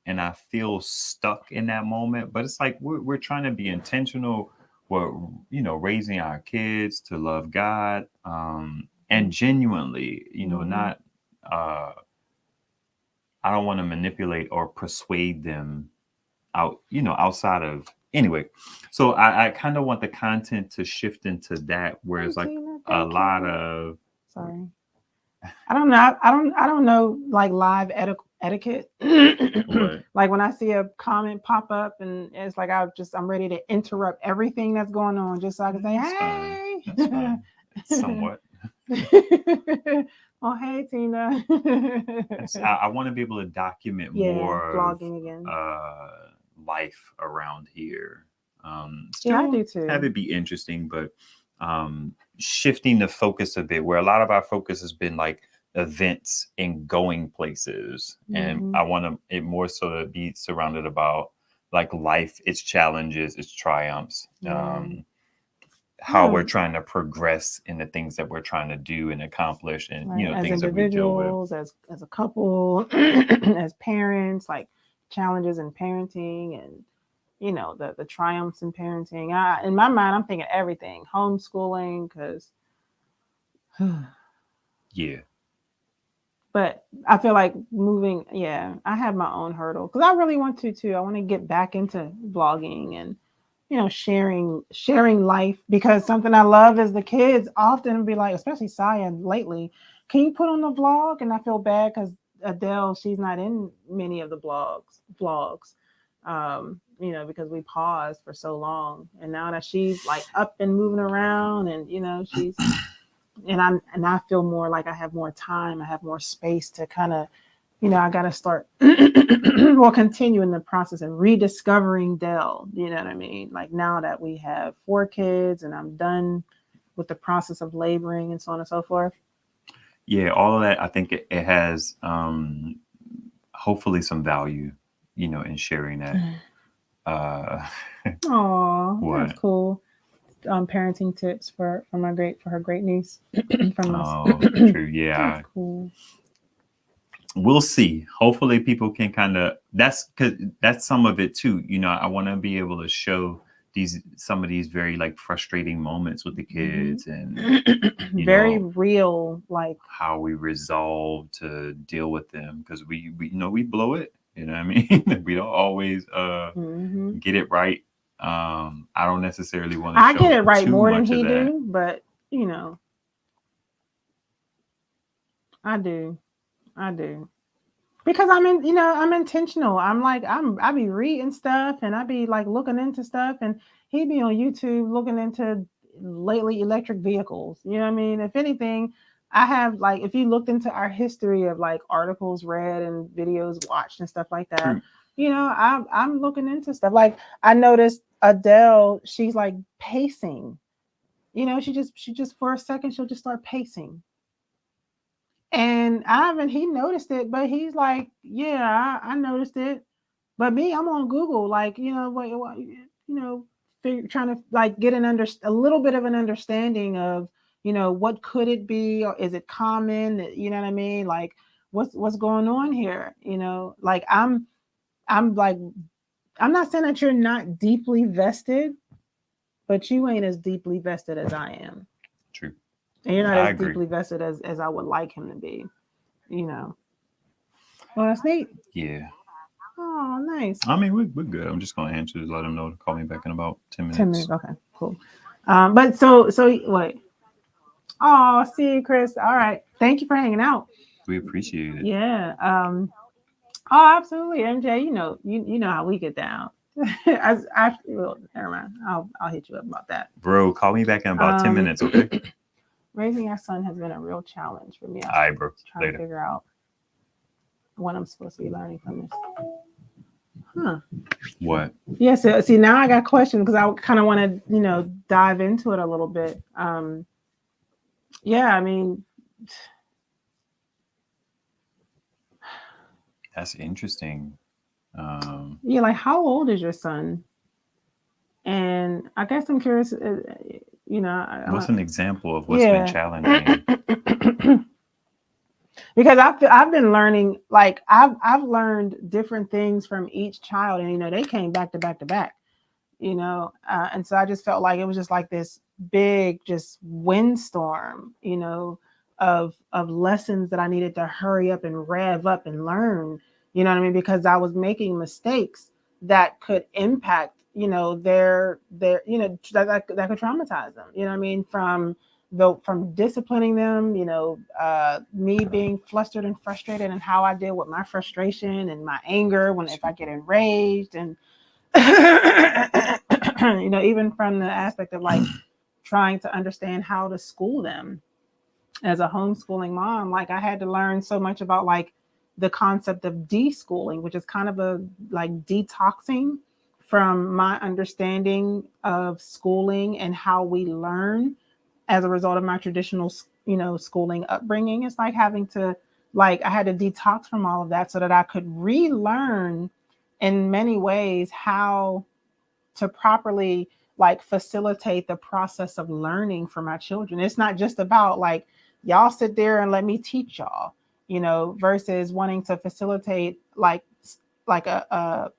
and I feel stuck in that moment. But it's like we're trying to be intentional. We're raising our kids to love God, and genuinely, not. I don't want to manipulate or persuade them outside of anyway. So I kind of want the content to shift into that, where it's like a lot of. Sorry. I don't know. I don't know like live etiquette. Like when I see a comment pop up and it's like I'm ready to interrupt everything that's going on just so I can say, hey. That's fine. Somewhat. Oh, hey, Tina. I want to be able to document more vlogging again. Life around here. Yeah, I do too. Have it be interesting, but shifting the focus a bit, where a lot of our focus has been like events and going places, and I want it more so to be surrounded about like life, its challenges, its triumphs, how we're trying to progress in the things that we're trying to do and accomplish, and as things that we deal with as a couple, as parents, like challenges in parenting and the triumphs in parenting. In my mind, I'm thinking everything. Homeschooling, because yeah. But I feel like moving, yeah, I have my own hurdle because I really want to too. I want to get back into blogging and sharing life because something I love is the kids often be like, especially Cyan lately, can you put on the vlog? And I feel bad because Adele, she's not in many of the vlogs. Because we paused for so long. And now that she's like up and moving around and she's and I feel more like I have more time, I have more space to kind of, I got to start or continue in the process of rediscovering Dell. You know what I mean? Like now that we have 4 kids and I'm done with the process of laboring and so on and so forth. Yeah, all of that. I think it has hopefully some value, in sharing that. Oh, What? that's cool. Parenting tips for her great niece from us. Oh, true. Yeah. That's cool. We'll see. Hopefully people can kind of, that's because that's some of it too. I want to be able to show some of these very like frustrating moments with the kids and very real, like how we resolve to deal with them because we blow it. You know what I mean? We don't always get it right. I don't necessarily want to. I get it right more than he do, but I do. Because I'm intentional. I be reading stuff and I be like looking into stuff and he be on YouTube looking into lately electric vehicles. You know what I mean? If anything, I have like, if you looked into our history of like articles read and videos watched and stuff like that, True. I'm looking into stuff. Like I noticed Adele, she's like pacing, she just for a second, she'll just start pacing. And he noticed it, but he's like, yeah, I noticed it. But me, I'm on Google, like, trying to like get a little bit of an understanding of, what could it be? Or is it common? You know what I mean? Like, what's going on here? Like I'm like, I'm not saying that you're not deeply vested, but you ain't as deeply vested as I am. True. And you're not as deeply vested as I would like him to be, Well, that's neat. Yeah. Oh, nice. I mean, we're good. I'm just going to answer. Just let him know to call me back in about 10 minutes. 10 minutes. Okay, cool. But so wait. Oh, see you, Chris. All right. Thank you for hanging out. We appreciate it. Yeah. Oh, absolutely. MJ, you know how we get down. Well, never mind. I'll hit you up about that. Bro, call me back in about 10 minutes, okay? Raising our son has been a real challenge for me. All right, bro. Trying to figure out what I'm supposed to be learning from this. Huh. What? Yeah, so see now I got questions because I kind of want to, dive into it a little bit. Yeah, I mean, that's interesting. Yeah, like how old is your son? And I guess I'm curious, what's an example of what's been challenging? Because I've been learning, like I've learned different things from each child, and they came back to back to back, and so I just felt like it was just like this big just windstorm, of lessons that I needed to hurry up and rev up and learn, you know what I mean? Because I was making mistakes that could impact, their that could traumatize them, you know what I mean? From disciplining them, me being flustered and frustrated and how I deal with my frustration and my anger if I get enraged and, even from the aspect of like trying to understand how to school them as a homeschooling mom. Like I had to learn so much about like the concept of deschooling, which is kind of a like detoxing from my understanding of schooling and how we learn as a result of my traditional, schooling upbringing. It's like having to, I had to detox from all of that so that I could relearn in many ways how to properly facilitate the process of learning for my children. It's not just about like, y'all sit there and let me teach y'all, versus wanting to facilitate like a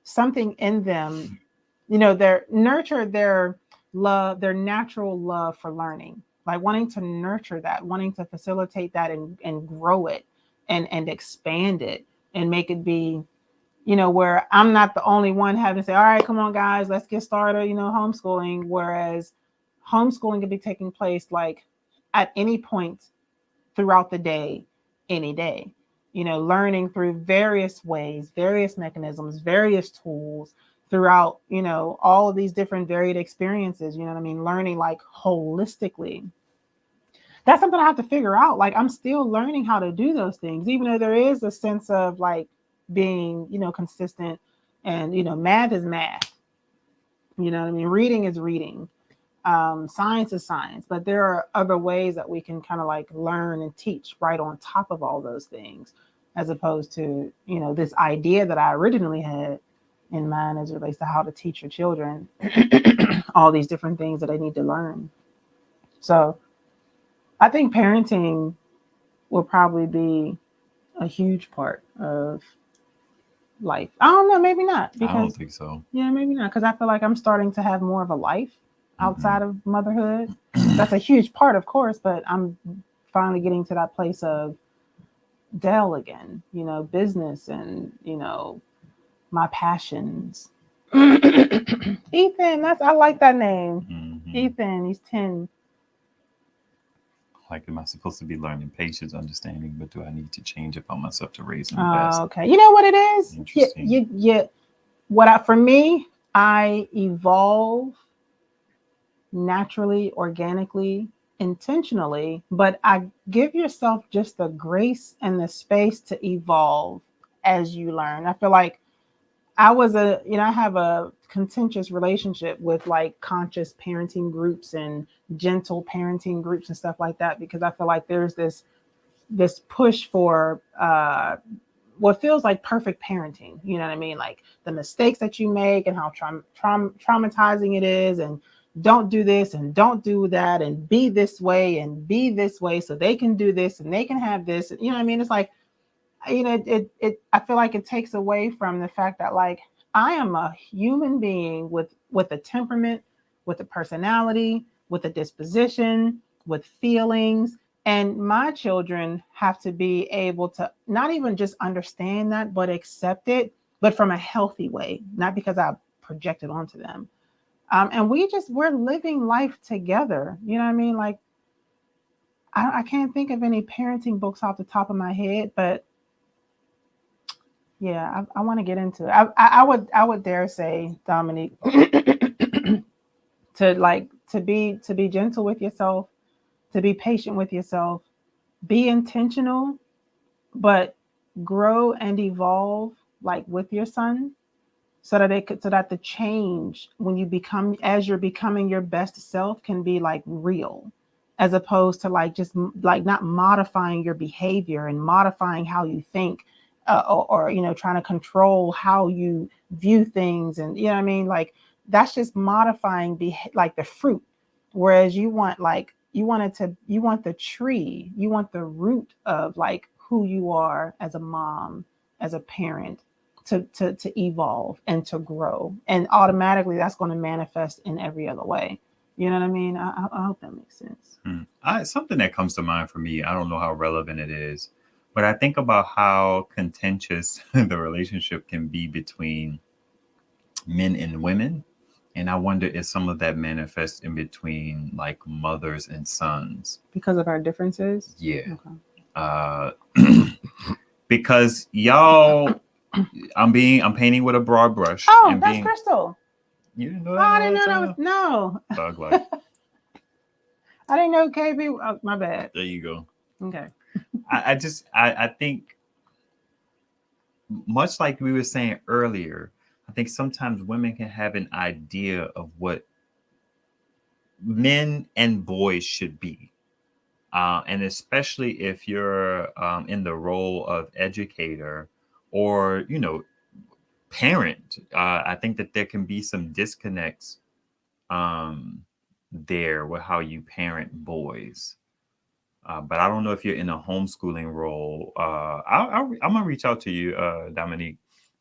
something in them, nurture their love, their natural love for learning, like wanting to nurture that, wanting to facilitate that and grow it and expand it and make it be, where I'm not the only one having to say, all right, come on, guys, let's get started, homeschooling. Whereas homeschooling could be taking place like at any point throughout the day, any day, learning through various ways, various mechanisms, various tools throughout, all of these different varied experiences, you know what I mean? Learning like holistically. That's something I have to figure out. Like I'm still learning how to do those things, even though there is a sense of like being, consistent and, math is math. You know what I mean? Reading is reading. Science is science, but there are other ways that we can kind of like learn and teach right on top of all those things, as opposed to, this idea that I originally had in mind as it relates to how to teach your children all these different things that they need to learn. So I think parenting will probably be a huge part of life. I don't know, maybe not. I don't think so. Yeah, maybe not. Because I feel like I'm starting to have more of a life outside of motherhood. That's a huge part, of course, but I'm finally getting to that place of Dell again, business and, my passions. Ethan, I like that name. Ethan, he's 10. Like, am I supposed to be learning patience, understanding, but do I need to change about myself to raise him best? Okay. You know what it is? Interesting. For me, I evolve naturally, organically, intentionally, but I give yourself just the grace and the space to evolve as you learn. I feel like I have a contentious relationship with like conscious parenting groups and gentle parenting groups and stuff like that, because I feel like there's this push for what feels like perfect parenting. You know what I mean? Like the mistakes that you make and how traumatizing it is, and don't do this and don't do that, and be this way and be this way so they can do this and they can have this. You know what I mean? It's like, I feel like it takes away from the fact that like I am a human being with a temperament, with a personality, with a disposition, with feelings. And my children have to be able to not even just understand that, but accept it, but from a healthy way, not because I project it onto them. And we're living life together. You know what I mean? Like, I can't think of any parenting books off the top of my head, but yeah, I want to get into it. I would dare say, Dominique, to be gentle with yourself, to be patient with yourself, be intentional, but grow and evolve like with your son, so that the change when you're becoming your best self can be like real, as opposed to like just like not modifying your behavior and modifying how you think, or trying to control how you view things, and you know what I mean, like that's just modifying like the fruit, whereas you want the tree, you want the root of like who you are as a mom, as a parent, to evolve and to grow, and automatically that's going to manifest in every other way. You know what I mean? I hope that makes sense. Something that comes to mind for me, I don't know how relevant it is, but I think about how contentious the relationship can be between men and women. And I wonder if some of that manifests in between like mothers and sons. Because of our differences? Yeah. Okay. Because y'all, I'm painting with a broad brush. Oh, that's Crystal. You didn't know that? Oh, I didn't know that was, no. Thug life. I didn't know KB. Oh, my bad. There you go. Okay. I think, much like we were saying earlier, I think sometimes women can have an idea of what men and boys should be. And especially if you're in the role of educator or, parent, I think that there can be some disconnects there with how you parent boys. But I don't know if you're in a homeschooling role. I'm going to reach out to you, Dominique.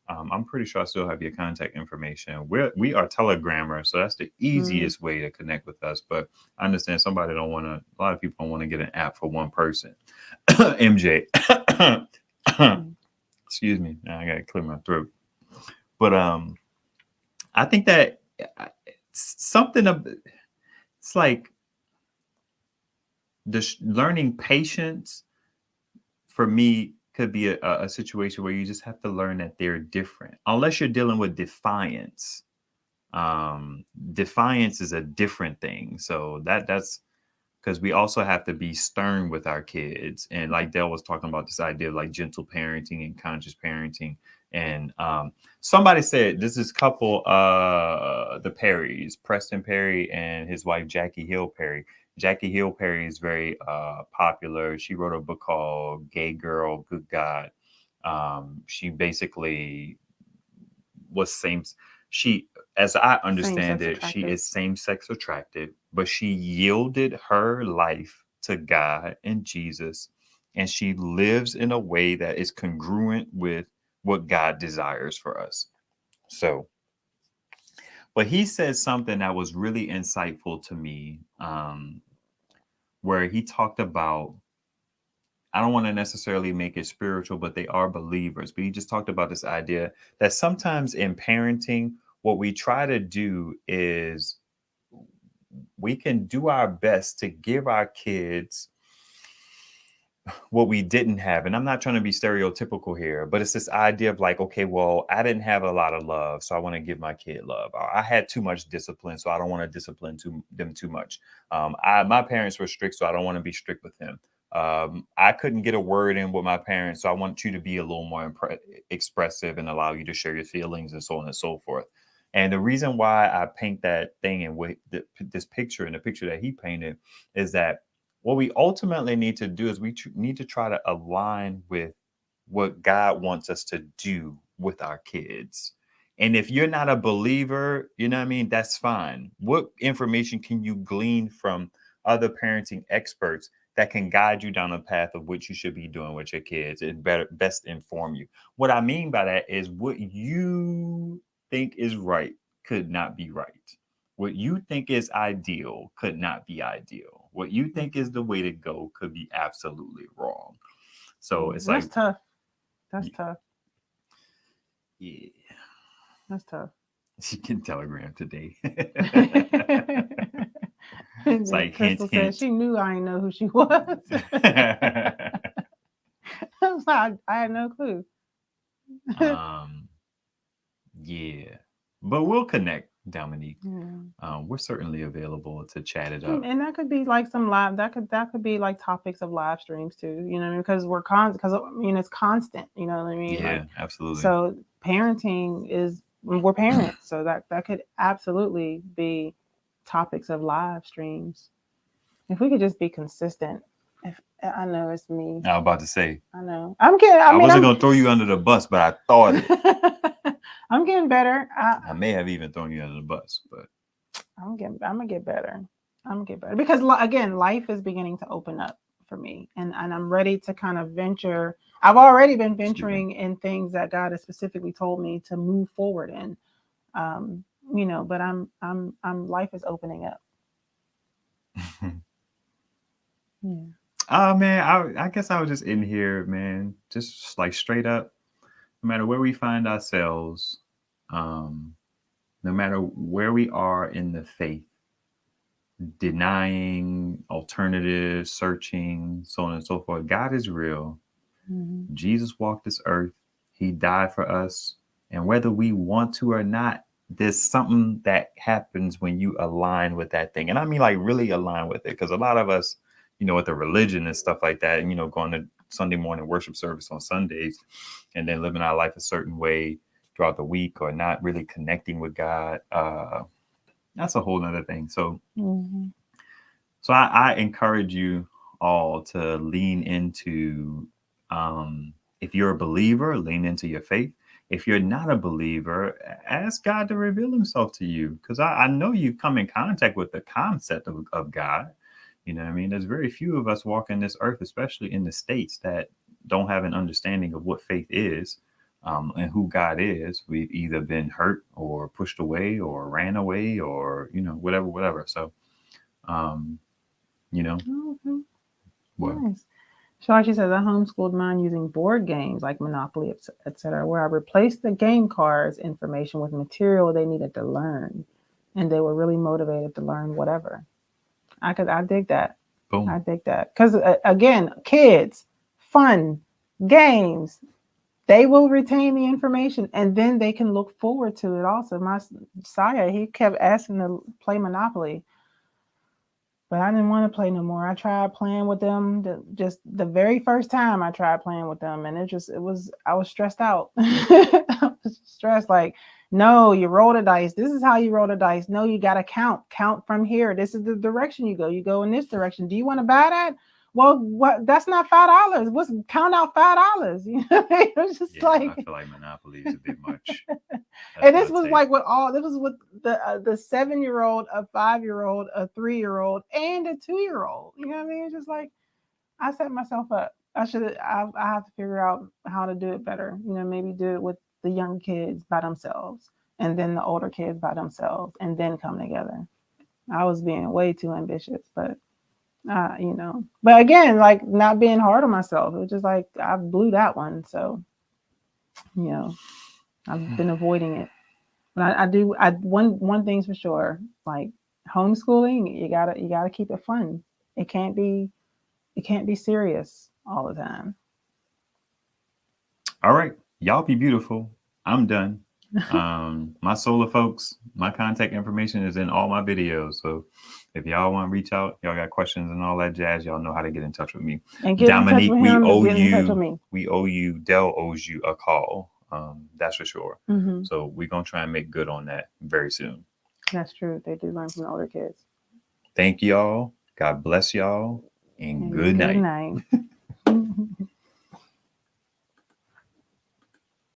I'm pretty sure I still have your contact information. We are Telegrammers, so that's the easiest way to connect with us. But I understand a lot of people don't want to get an app for one person. MJ, Excuse me. Now I gotta clear my throat. But I think that something of it's like learning patience for me could be a situation where you just have to learn that they're different. Unless you're dealing with defiance. Defiance is a different thing. So that's because we also have to be stern with our kids. And like Dale was talking about this idea of like gentle parenting and conscious parenting. And somebody said this is couple the Perrys, Preston Perry and his wife Jackie Hill Perry. Jackie Hill Perry is very popular. She wrote a book called Gay Girl, Good God. She basically was same she as I understand Same-sex it, she attracted. is same-sex attracted, but she yielded her life to God and Jesus, and she lives in a way that is congruent with what God desires for us. So, but he said something that was really insightful to me, where he talked about, I don't want to necessarily make it spiritual, but they are believers. But he just talked about this idea that sometimes in parenting, what we try to do is we can do our best to give our kids what we didn't have. And I'm not trying to be stereotypical here, but it's this idea of like, okay, well, I didn't have a lot of love, so I want to give my kid love. Or I had too much discipline, so I don't want to discipline them too much. My parents were strict, so I don't want to be strict with them. I couldn't get a word in with my parents, so I want you to be a little more expressive and allow you to share your feelings and so on and so forth. And the reason why I paint that thing and this picture and the picture that he painted is that what we ultimately need to do is we need to try to align with what God wants us to do with our kids. And if you're not a believer, you know what I mean, that's fine. What information can you glean from other parenting experts that can guide you down the path of what you should be doing with your kids and best inform you? What I mean by that is what you think is right could not be right. What you think is ideal could not be ideal. What you think is the way to go could be absolutely wrong. So it's That's like, tough. That's tough. yeah, That's tough. she can telegram today. It's And like hint, Crystal said hint. she knew I didn't know who she was. I was like, I had no clue. um, yeah, but we'll connect, Dominique. Yeah. We're certainly available to chat it up. And that could be like some live. That could be like topics of live streams too. You know what I mean? Because because it's constant. You know what I mean? Yeah, Like, absolutely. so parenting is we're parents, so that could absolutely be topics of live streams. If we could just be consistent. If I know it's me, I was about to say, I know I'm getting. I I mean, wasn't going to throw you under the bus, but I thought it. I'm getting better. I may have even thrown you under the bus, but I'm gonna get better. I'm gonna get better because again, life is beginning to open up for me, and I'm ready to kind of venture. I've already been venturing in things that God has specifically told me to move forward in. Um, but I'm life is opening up. Yeah. oh man, I guess I was just in here, man, just like straight up. No matter where we find ourselves, um, no matter where we are in the faith, denying alternatives, searching, so on and so forth. God is real. Mm-hmm. Jesus walked this earth. He died for us. And whether we want to or not, there's something that happens when you align with that thing. And I mean, like, really align with it. Because a lot of us, with the religion and stuff like that, and, going to Sunday morning worship service on Sundays and then living our life a certain way throughout the week or not really connecting with God. That's a whole nother thing. So, Mm-hmm. so I encourage you all to lean into, if you're a believer, lean into your faith. If you're not a believer, ask God to reveal himself to you. Because I know you've come in contact with the concept of God. You know what I mean? There's very few of us walking this earth, especially in the States, that don't have an understanding of what faith is, and who God is. We've either been hurt or pushed away or ran away or, whatever. So, um, you know Okay. what? Nice. So like she says, I homeschooled mine using board games like Monopoly, etc., where I replaced the game cards information with material they needed to learn, and they were really motivated to learn whatever. I dig that. Boom. I dig that because again, kids, fun, games, they will retain the information, and then they can look forward to it. Also, my sire, he kept asking to play Monopoly. But I didn't want to play no more. I tried playing with them just the very first time I tried playing with them, and I was stressed out. I was stressed, like, no, you roll the dice. This is how you roll the dice. No, you got to count from here. This is the direction you go. You go in this direction. Do you want to buy that? Well, what? That's not $5. What's count out $5? You know, it was just Yeah, like, I feel like Monopoly is a bit much. and this was like this was with the 7-year-old, a 5-year-old, a 3-year-old, and a 2-year-old. You know what I mean? It's just like I set myself up. I have to figure out how to do it better. You know, maybe do it with the young kids by themselves, and then the older kids by themselves, and then come together. I was being way too ambitious, but you know. But again, like not being hard on myself. It was just like I blew that one. So, you know, I've been avoiding it. But one thing's for sure, like homeschooling, you gotta keep it fun. It can't be serious all the time. All right, y'all be beautiful. I'm done. My solar folks, my contact information is in all my videos. So if y'all want to reach out, y'all got questions and all that jazz, y'all know how to get in touch with me. And get Dominique, in touch with him, get in touch with me. we owe you, Dell owes you a call. That's for sure. Mm-hmm. So we're gonna try and make good on that very soon. That's true. They do learn from the older kids. Thank y'all. God bless y'all. And good night.